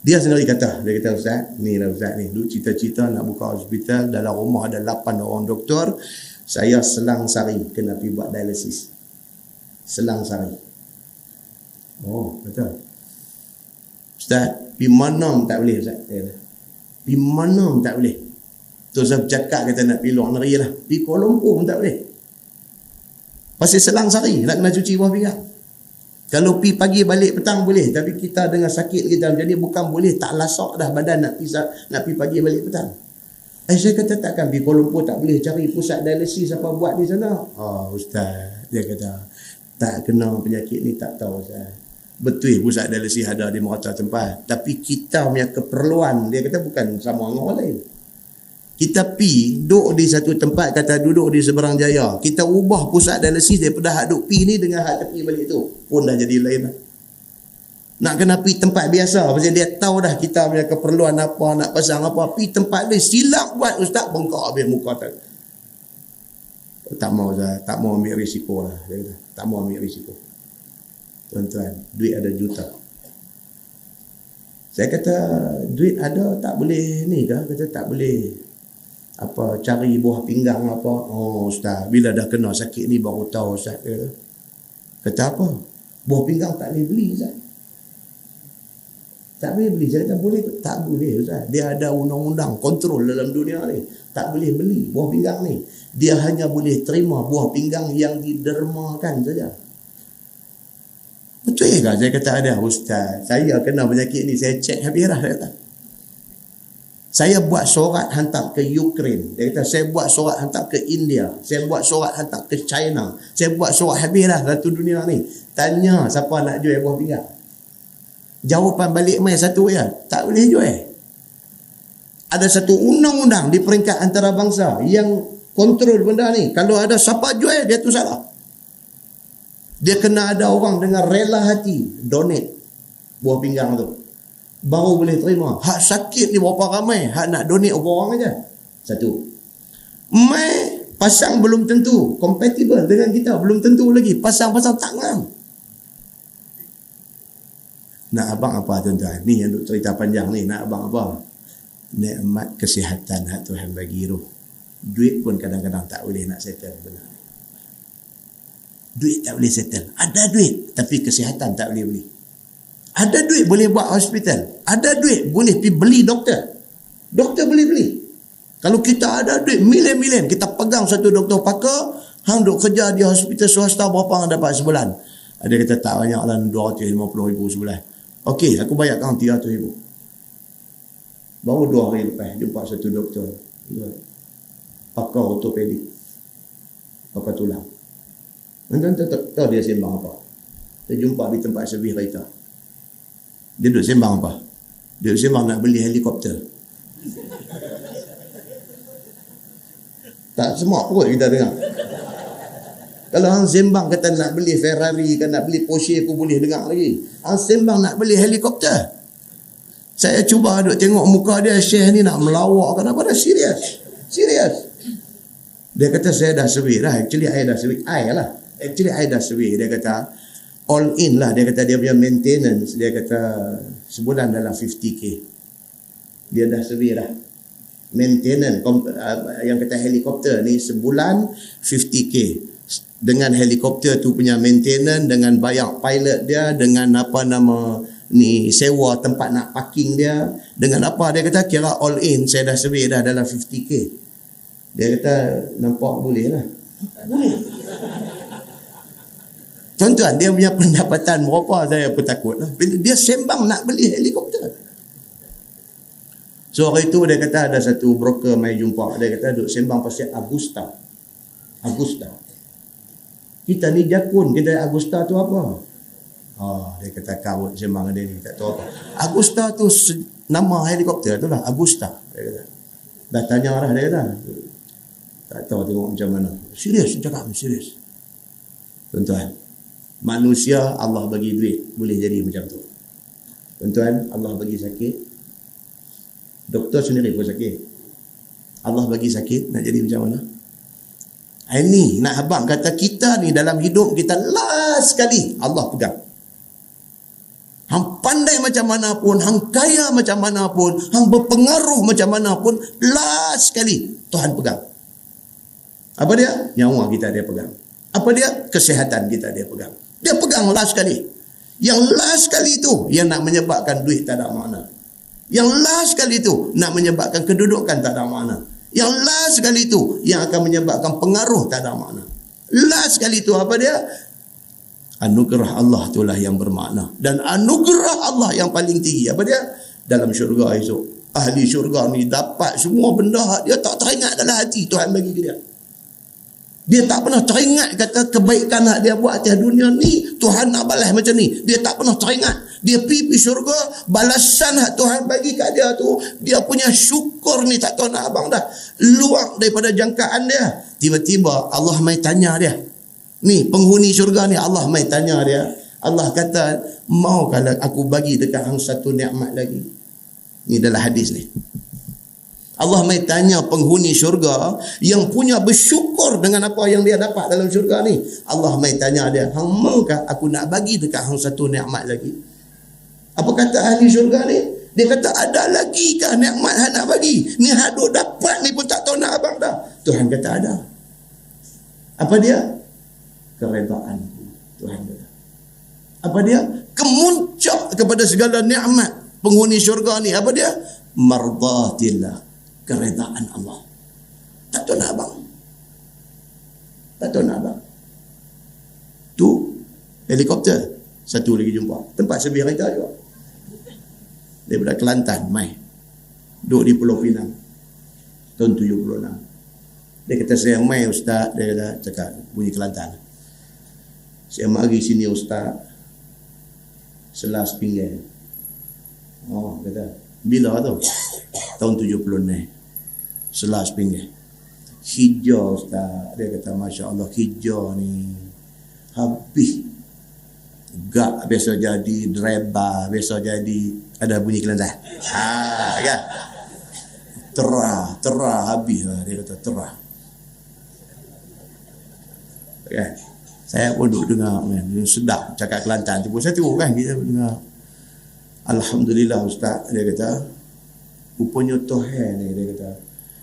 Dia sendiri kata, Ustaz, ni lah Ustaz ni, duk cita-cita nak buka hospital, dalam rumah ada 8 orang doktor, saya selang sehari kena pergi buat dialisis. Selang sehari. Betul. Ustaz, pergi mana tak boleh Ustaz. Pergi mana tak boleh. Tu saya cakap kata nak pergi luar negeri lah. Pergi Kuala Lumpur pun tak boleh. Pasal selang sehari nak kena cuci buah pinggang. Kalau pi pagi balik petang boleh, tapi kita dengan sakit kita jadi bukan boleh tak lasak dah badan nak pi pagi balik petang. Saya kata takkan pergi Kuala Lumpur tak boleh cari pusat dialisis apa buat di sana. Ustaz, dia kata tak kena penyakit ni tak tahu Ustaz. Betul pusat dialisis ada di merata tempat, tapi kita punya keperluan dia kata bukan sama dengan orang lain. Kita pi duduk di satu tempat, kata duduk di Seberang Jaya, kita ubah pusat dialisis daripada hak duduk pi ni dengan hak tepi balik tu pun dah jadi lain lah. Nak kena pi tempat biasa pasal dia tahu dah kita punya keperluan apa, nak pasang apa, pi tempat dia silap buat ustaz, bengkak habis muka tak. Tak mau Ustaz, tak mau ambil risiko lah dia kata. Tak mau ambil risiko. Tuan-tuan, duit ada juta. Saya kata duit ada tak boleh ni ke? Kata tak boleh apa cari buah pinggang apa. Ustaz, bila dah kena sakit ni baru tahu Ustaz. Kata apa? Buah pinggang tak boleh beli Ustaz. Tak boleh beli. Saya kata boleh ke? Tak boleh Ustaz. Dia ada undang-undang kontrol dalam dunia ni. Tak boleh beli buah pinggang ni. Dia hanya boleh terima buah pinggang yang didermakan saja. Betul ke? Saya kata ada Ustaz. Saya kena penyakit ni. Saya cek habis dah. Saya buat surat hantar ke Ukraine. Dia kata saya buat surat hantar ke India. Saya buat surat hantar ke China. Saya buat surat habis dah satu dunia ni. Tanya siapa nak jual buah pinggang. Jawapan balik mai satu ya, tak boleh jual. Ada satu undang-undang di peringkat antarabangsa yang kontrol benda ni. Kalau ada siapa jual, dia tu salah. Dia kena ada orang dengan rela hati donate buah pinggang tu, baru boleh terima. Hak sakit ni berapa ramai, hak nak donate berapa orang aja. Satu. Mai pasang belum tentu compatible dengan kita, belum tentu lagi. Pasang-pasang tak ngam. Nak abang apa tuan-tuan? Ni yang duk cerita panjang ni. Nak abang apa? Nikmat kesihatan hak Tuhan bagi roh. Duit pun kadang-kadang tak boleh nak settle benar. Duit tak boleh settle. Ada duit tapi kesihatan tak boleh beli. Ada duit boleh buat hospital. Ada duit boleh pergi beli doktor. Doktor boleh beli. Kalau kita ada duit milion-milion, kita pegang satu doktor pakar, hang duk kerja di hospital swasta, berapa hang dapat sebulan? Ada kata tak banyak lah, 250,000 sebulan. Okey, aku bayar kau 300,000. Baru 2 hari lepas jumpa satu doktor pakar ortopedik, pakar tulang. Tuan-tuan tahu dia sembang apa? Dia jumpa di tempat servis kereta. Dia duduk sembang apa? Dia duduk sembang nak beli helikopter. Tak semua perut kita dengar. Kalau hang sembang kata nak beli Ferrari, kan nak beli Porsche, aku boleh dengar lagi. Hang sembang nak beli helikopter. Saya cuba duk tengok muka dia, Syekh ni nak melawak kan apa dah, serius. Serius. Dia kata saya dah survey dah. Actually I dah survey. I dah survey. Dia kata all in lah. Dia kata dia punya maintenance, dia kata sebulan dalam 50k. Dia dah survey dah. Maintenance yang kata helikopter ni sebulan 50k. Dengan helikopter tu punya maintenance, dengan bayar pilot dia, dengan apa nama ni, sewa tempat nak parking dia, dengan apa, dia kata kira all in saya dah survey dah dalam 50k. Dia kata nampak boleh lah. Boleh. Tuan-tuan, dia punya pendapatan berapa saya pun takut lah. Dia sembang nak beli helikopter. So hari tu dia kata ada satu broker mai jumpa. Dia kata duk sembang pasal Agusta. Kita ni jakun, kita Agusta tu apa? Dia kata kawut sembang dia ni, tak tahu apa. Agusta tu nama helikopter tu lah, Agusta. Dia kata. Dah tanya lah dia kata. Tak tahu tengok macam mana. Serius, cakap serius. Tuan-tuan, manusia Allah bagi duit, boleh jadi macam tu. Tuan-tuan, Allah bagi sakit. Doktor sendiri pun sakit. Allah bagi sakit, nak jadi macam mana? Ini nak abang kata kita ni dalam hidup kita last sekali Allah pegang. Hang pandai macam mana pun, hang kaya macam mana pun, hang berpengaruh macam mana pun, last sekali Tuhan pegang. Apa dia? Nyawa kita dia pegang. Apa dia? Kesihatan kita dia pegang. Dia pegang last sekali. Yang last sekali tu yang nak menyebabkan duit tak ada makna. Yang last sekali tu nak menyebabkan kedudukan tak ada makna. Yang last sekali tu yang akan menyebabkan pengaruh tak ada makna. Last sekali tu apa dia? Anugerah Allah itulah yang bermakna. Dan anugerah Allah yang paling tinggi. Apa dia? Dalam syurga esok. Ahli syurga ni dapat semua benda dia tak teringat dalam hati Tuhan bagi ke dia. Dia tak pernah teringat kata kebaikan hak dia buat atas dunia ni Tuhan nak balas macam ni. Dia tak pernah teringat. Dia pergi syurga, balasan hak Tuhan bagi kat dia tu, dia punya syukur ni tak tahu nak abang dah. Luar daripada jangkaan dia. Tiba-tiba Allah mai tanya dia. Ni penghuni syurga ni Allah mai tanya dia. Allah kata, mau kalau aku bagi dekat hang satu nikmat lagi. Ni dalam hadis ni. Allah mai tanya penghuni syurga yang punya bersyukur dengan apa yang dia dapat dalam syurga ni. Allah mai tanya dia, hang maukah aku nak bagi dekat hang satu nikmat lagi? Apa kata ahli syurga ni? Dia kata, ada lagi kah nikmat hang nak bagi? Ni hang duk dapat ni pun tak tahu nak abang dah. Tuhan kata ada. Apa dia? Keredaan Tuhan kata. Apa dia? Kemuncak kepada segala nikmat penghuni syurga ni. Apa dia? Mardatillah. Keredaan Allah. Tak tahu nak abang. Tak tahu nak abang. Tu helikopter. Satu lagi jumpa. Tempat sebiar kita juga. Daripada Kelantan, mai. Duduk di Pulau Pinang. Tahun 76. Dia kata, saya mai ustaz. Dia kata, cakap bunyi Kelantan. Saya mari sini ustaz. Selas pinggir. Oh, kata. Bila tu? Tahun 70 ni. Selas pinggir. Hijau ustaz. Dia kata, Masya Allah, hijau ni. Habis. Gak biasa jadi driver. Biasa jadi. Ada bunyi Kelantan. Kan? Terah habis. Dia kata, terah. Kan? Saya pun duduk dengar, sedap cakap Kelantan tu pun satu kan, kita dengar. Alhamdulillah ustaz, dia kata, rupanya Tuhan ni, dia kata,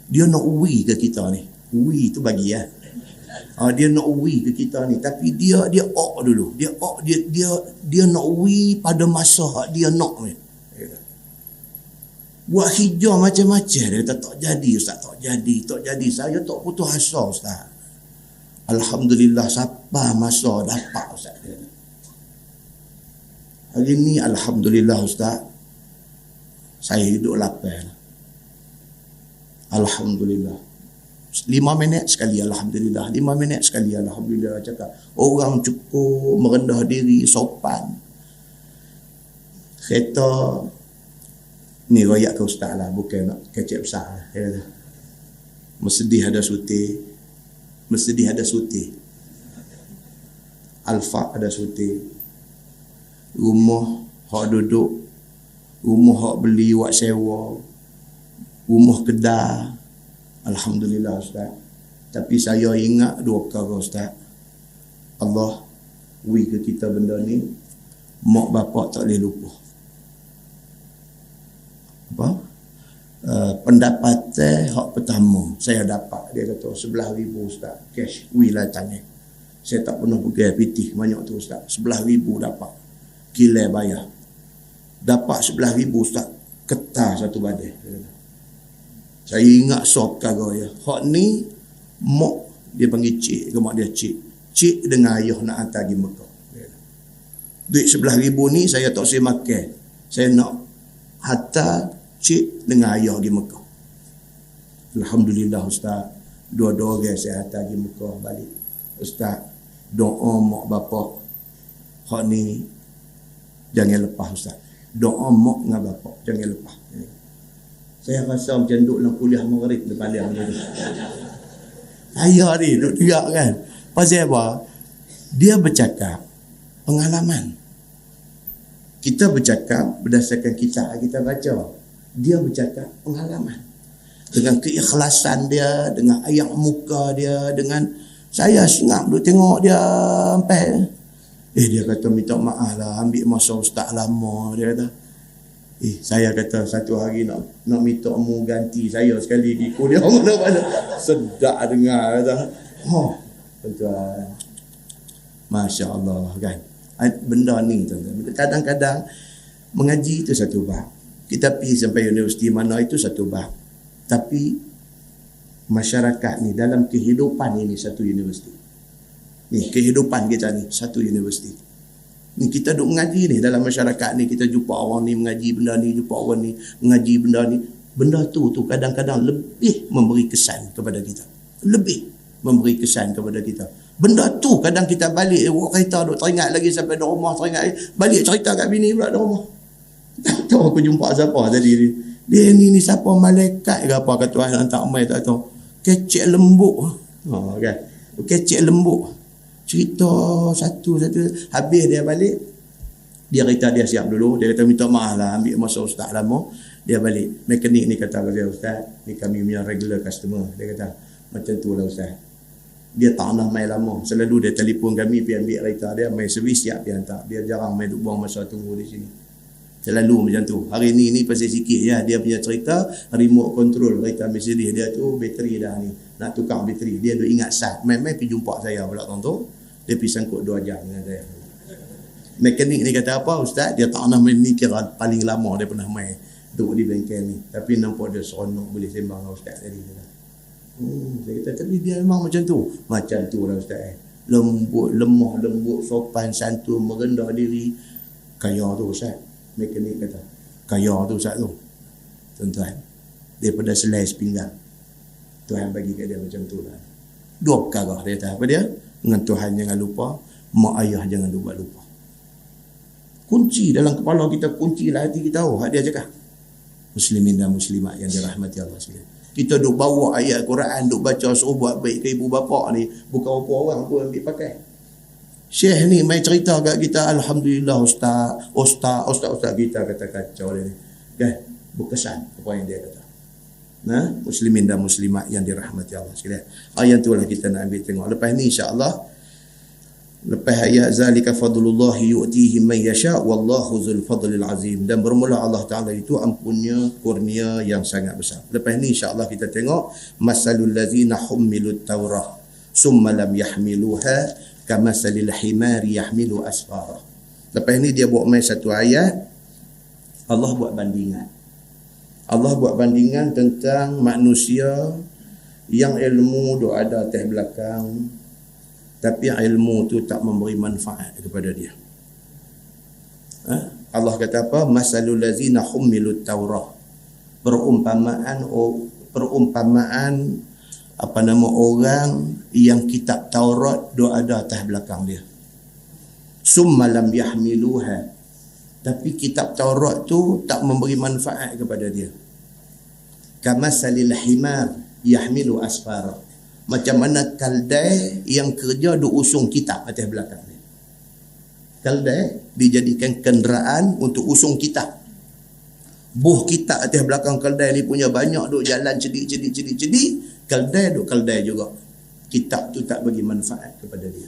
dia nak uwi ke kita ni. Uwi tu bagi ya. Dia nak uwi ke kita ni, tapi dia ok dulu. Dia nak uwi pada masa dia nak ni. Buat hijau macam-macam, dia kata, tak jadi ustaz, tak jadi. Saya tak putus asa ustaz. Alhamdulillah siapa masa dapat ustaz dia. Hari ni alhamdulillah ustaz. Saya hidup lapar. Alhamdulillah. 5 minit sekali alhamdulillah. 5 minit sekali alhamdulillah cakap. Orang cukup merendah diri, sopan. Kereta ni royak ke ustaz lah, bukan nak kecek besar. Mercedes ada suti. Alfa ada suti. Rumah hak duduk, rumah hak beli wak sewa, rumah kedai. Alhamdulillah ustaz. Tapi saya ingat dua perkara ustaz. Allah wi ke kita benda ni, mak bapak tak boleh lupa. Apa? Pendapatan hak pertama saya dapat, dia kata 11,000 ustaz cash wilah tangan. Saya tak pernah pergi pitih banyak tu ustaz. 11,000 dapat kila bayar. Dapat 11,000 ustaz, ketar satu badai. Saya ingat sop perkara ya. Hak ni mak dia panggil cik ke mak dia cik dengan ayah nak hantar pergi Mekah. Duit 11,000 ni saya tak saya makan. Saya nak hantar cik dengan ayah pergi Mekah. Alhamdulillah ustaz. Dua-dua orang saya hantar pergi Mekah balik. Ustaz, doa mak bapak hak ni jangan lepas ustaz. Doa mak dengan bapak jangan lepas. Saya rasa macam duduk dalam kuliah maghrib depan dia. Saya ni duduk tegak kan. Pasal apa? Dia bercakap pengalaman. Kita bercakap berdasarkan kisah kita baca. Dia bercakap pengalaman. Dengan keikhlasan dia, dengan ayak muka dia, dengan saya sengap duk tengok dia sampai. Dia kata minta maaf lah, ambil masa ustaz lama. Dia kata, saya kata satu hari nak minta mu ganti saya sekali di kuliah mana-mana. Sedap dengar kata. Tuan-tuan. Masya Allah kan. Benda ni tuan-tuan. Kadang-kadang mengaji itu satu bab. Kita pergi sampai universiti mana itu satu bab. Tapi masyarakat ni dalam kehidupan ini satu universiti. Ni kehidupan kita ni satu universiti. Ni kita duk mengaji ni dalam masyarakat ni, kita jumpa orang ni mengaji benda ni, jumpa orang ni mengaji benda ni. Benda tu kadang-kadang lebih memberi kesan kepada kita. Lebih memberi kesan kepada kita. Benda tu kadang kita balik kereta duk teringat lagi sampai di rumah, teringat balik cerita kat bini pula di rumah. Tak tahu aku jumpa siapa tadi ni. Dia ni siapa, malaikat ke apa, kata Tuhan hantar mai tak tahu. Kecek lembut. Kan. Kecek lembut. Cerita satu habis dia balik, dia kata dia siap dulu, dia kata minta maaf lah ambil masa ustaz lama. Dia balik, mekanik ni kata kepada dia, ustaz ni kami punya regular customer, dia kata macam tu lah ustaz, dia tak nak main lama, selalu dia telefon kami pergi ambil kereta dia, main servis siap dia hantar, dia jarang main duk buang masa tunggu di sini, selalu macam tu. Hari ni pasal sikit ya, dia punya cerita remote control kereta Mercedes dia tu bateri dah ni, nak tukar bateri, dia duk ingat sat, main-main pergi jumpa saya pula tu. Dia pergi sangkut 2 jam dengan saya. Mekanik ni kata apa, ustaz, dia tak nak main ni, kira paling lama dia pernah main duduk di bengkel ni. Tapi nampak dia seronok boleh sembang dengan ustaz tadi. Saya kata, tapi dia memang macam tu. Macam tu lah ustaz. Lembut, lemah, lembut, sopan, santun, merendah diri. Kaya tu ustaz. Mekanik kata, kaya tu ustaz tu. Tuan-tuan, daripada selai sepinggang. Tuhan bagi kat dia macam tu lah. 2 perkara dia kata, apa dia? Dengan Tuhan jangan lupa, mak ayah jangan lupa. Kunci dalam kepala kita, kunci lah hati kita. Hak dia cakap. Muslimin dan muslimat yang dirahmati Allah sekalian. Kita duk bawa ayat Quran, duk baca suruh buat baik ke ibu bapa ni, bukan apa orang pun ambil pakai. Syekh ni mai cerita kat kita, alhamdulillah ustaz kita kata kacau dia ni. Kan? Berkesan apa yang dia kata. Nah, muslimin dan muslimat yang dirahmati Allah sekalian. Ayat tu lah kita nak ambil tengok. Lepas ni insya-Allah, lepas ayat zalika fadlullah yu'tihi man yasha wallahu dzul fadlil azim, dan bermula Allah Taala itu ampunnya kurnia yang sangat besar. Lepas ni insya-Allah kita tengok masalul ladzina hummilut taurah summa lam yahmiluha kamasalil himari yahmilu asfara. Lepas ni dia buat main satu ayat, Allah buat bandingan. Allah buat bandingan tentang manusia yang ilmu duk ada atas belakang, tapi ilmu tu tak memberi manfaat kepada dia. Allah kata apa? Masalul ladzina hummilut taurah. Perumpamaan orang yang kitab Taurat duk ada atas belakang dia. Summa lam yahmiluha, tapi kitab Taurat tu tak memberi manfaat kepada dia. Kamasalil himar yahmilu asfara. Macam mana kaldai yang kerja duk usung kitab atas belakang dia. Kaldai dijadikan kenderaan untuk usung kitab. Buh kitab atas belakang kaldai ni punya banyak, duk jalan cedik. Kaldai juga. Kitab tu tak bagi manfaat kepada dia.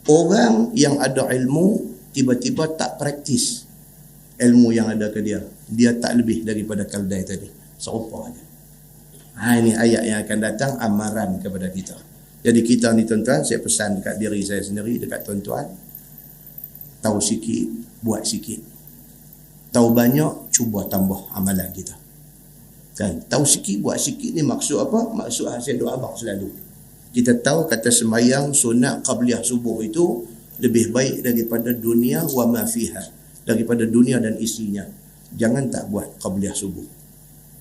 Orang yang ada ilmu tiba-tiba tak praktis ilmu yang ada ke dia, dia tak lebih daripada kaldai tadi, serupa aja. Ini ayat yang akan datang amaran kepada kita. Jadi kita ni tuan-tuan, saya pesan dekat diri saya sendiri, dekat tuan-tuan, tahu sikit, buat sikit. Tahu banyak, cuba tambah amalan kita. Kan? Tahu sikit, buat sikit ni maksud apa? Maksud saya doa abang selalu. Kita tahu kata sembahyang sunat qabliyah subuh itu lebih baik daripada dunia wa ma fiha, daripada dunia dan isinya. Jangan tak buat qabliyah subuh.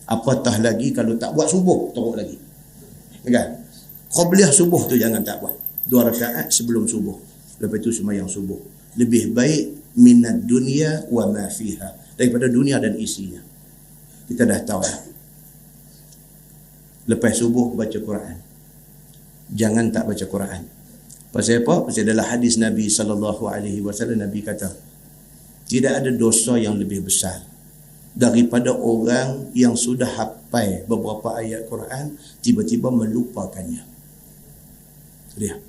Apatah lagi kalau tak buat subuh, teruk lagi. Kan? Qabliyah subuh tu jangan tak buat. 2 rakaat sebelum subuh. Lepas itu sembahyang subuh. Lebih baik minad dunia wa ma fiha, daripada dunia dan isinya. Kita dah tahu dah. Lepas subuh baca Quran. Jangan tak baca Quran. Pasal apa? Pasal dalam hadis Nabi SAW, Nabi kata, tidak ada dosa yang lebih besar daripada orang yang sudah hafal beberapa ayat Quran, tiba-tiba melupakannya. Dia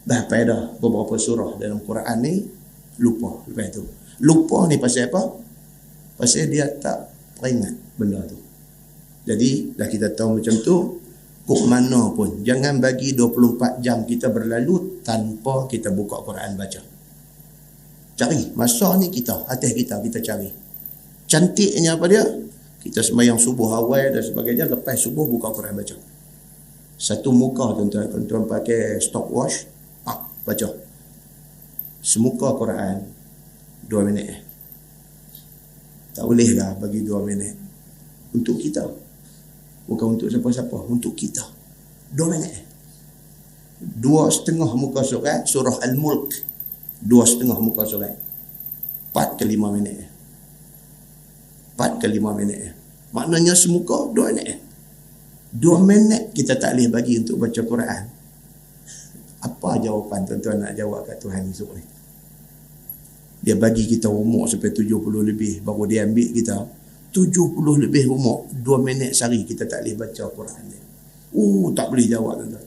dah hafal dah beberapa surah dalam Quran ni, lupa. Lepas tu lupa ni pasal apa? Pasal dia tak peringat benda tu. Jadi dah kita tahu macam tu, kok mana pun jangan bagi 24 jam kita berlalu tanpa kita buka Quran baca. Cari masa ni kita, atas kita cari. Cantiknya apa dia? Kita sembahyang subuh awal dan sebagainya, lepas subuh buka Quran baca. Satu muka tuan-tuan pakai stopwatch, baca. semuka Quran 2 minit. Tak bolehlah bagi 2 minit untuk kita, bukan untuk siapa-siapa, untuk kita. 2 minit. 2,5 muka surat surah Al-Mulk, 2,5 muka surat, 4 ke 5 minit. 4 ke 5 minit. Maknanya semuka 2 minit. 2 minit kita tak boleh bagi untuk baca Quran. Apa jawapan tuan-tuan nak jawab kat Tuhan esok ni? Dia bagi kita umur sampai 70 lebih, baru dia ambil kita 70 lebih umur, 2 minit sehari kita tak boleh baca Quran ni. Tak boleh jawab tuan-tuan.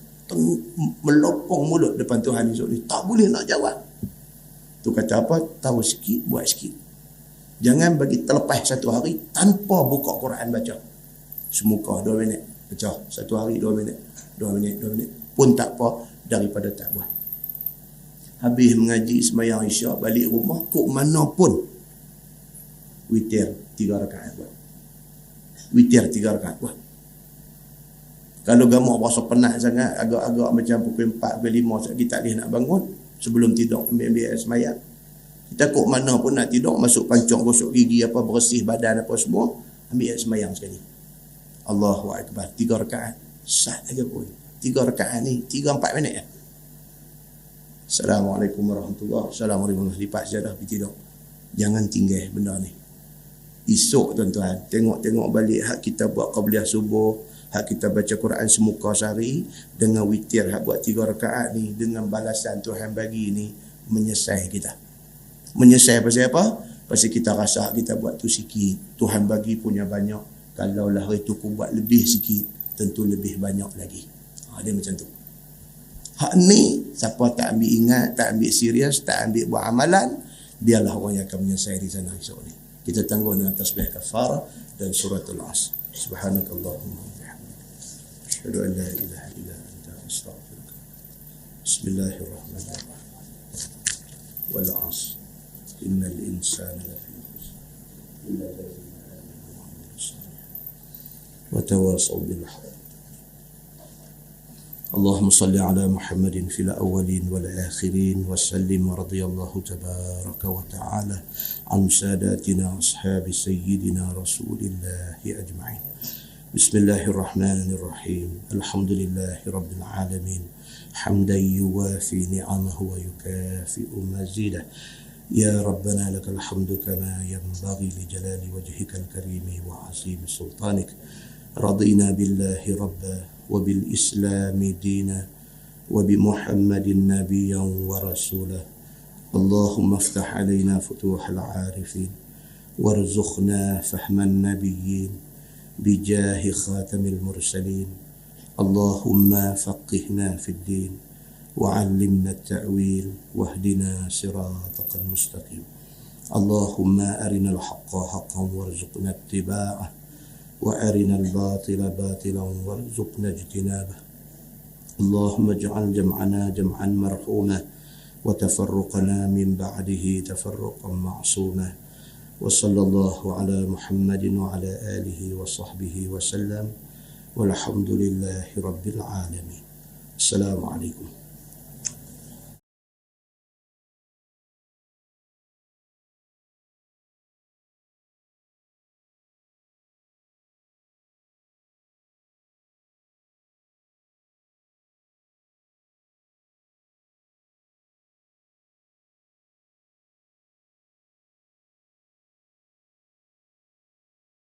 Melopong mulut depan Tuhan esok ni, tak boleh nak jawab. Tu kata apa? Tahu sikit, buat sikit. Jangan bagi terlepas satu hari tanpa buka Quran baca. Semuka 2 minit baca, satu hari 2 minit, 2 minit, 2 minit pun tak apa daripada tak buat. Habis mengaji sembahyang Isyak, balik rumah kok mana pun witir 3 rakaat buat. Witir 3 rakaat buat. Kalau gamak berasa penat sangat, agak-agak macam pukul 4, pukul 5 kita tak boleh nak bangun, sebelum tidur ambil sembahyang. Kita kok mana pun nak tidur, masuk pancong, gosok gigi apa, bersih badan apa semua, ambil sembahyang sekali. Allahu Akbar, 3 rakaat. Sat aja pun. 3 rakaat ni 3-4 minit ya. Assalamualaikum warahmatullahi wabarakatuh. Assalamualaikum, lipat sajadah pergi tidur. Jangan tinggal benda ni. Esok tuan-tuan, tengok-tengok balik hak kita buat qabliyah subuh, hak kita baca Quran semuka sehari, dengan witir hak buat 3 rakaat ni, dengan balasan Tuhan bagi ni, menyesal kita. Menyesal pasal apa? Pasal kita rasa kita buat tu sikit, Tuhan bagi punya banyak. Kalau lah hari tu ku buat lebih sikit, tentu lebih banyak lagi. Dia macam tu. Hak ni, siapa tak ambil ingat, tak ambil serius, tak ambil buat amalan, biarlah orang yang akan menyesal di sana esok ni. Kita tangguh dengan tasbih kafarah dan suratul Asr. Subhanakallahumma wa bihamdika, asyhadu an la ilaha illa anta, astaghfiruka. Bismillahirrahmanirrahim. Wal 'asr. Innal insana lafi khusr. Illa allazina amanu wa 'amilus salihati wa tawasaw bil haqq. اللهم صل على محمد في الأولين والآخرين وسلم ورضي الله تبارك وتعالى عن ساداتنا أصحاب سيدنا رسول الله أجمعين. بسم الله الرحمن الرحيم. الحمد لله رب العالمين حمدا يوافي نعمه ويكافئ مزيده. يا ربنا لك الحمد كما ينبغي لجلال وجهك الكريم وعظيم سلطانك. رضينا بالله ربا وبالإسلام دينا وبمحمد نبيا ورسولا. اللهم افتح علينا فتوح العارفين وارزقنا فهم النبيين بجاه خاتم المرسلين. اللهم فقهنا في الدين وعلمنا التأويل واهدنا صراطك المستقيم. اللهم أرنا الحق حقا وارزقنا اتباعه وأرنا الباطل باطلا وارزقنا اجتنابه. اللهم اجعل جمعنا جمعا مرحوما وتفرقنا من بعده تفرقا معصوما. وصلى الله على محمد وعلى آله وصحبه وسلم والحمد لله رب العالمين. السلام عليكم.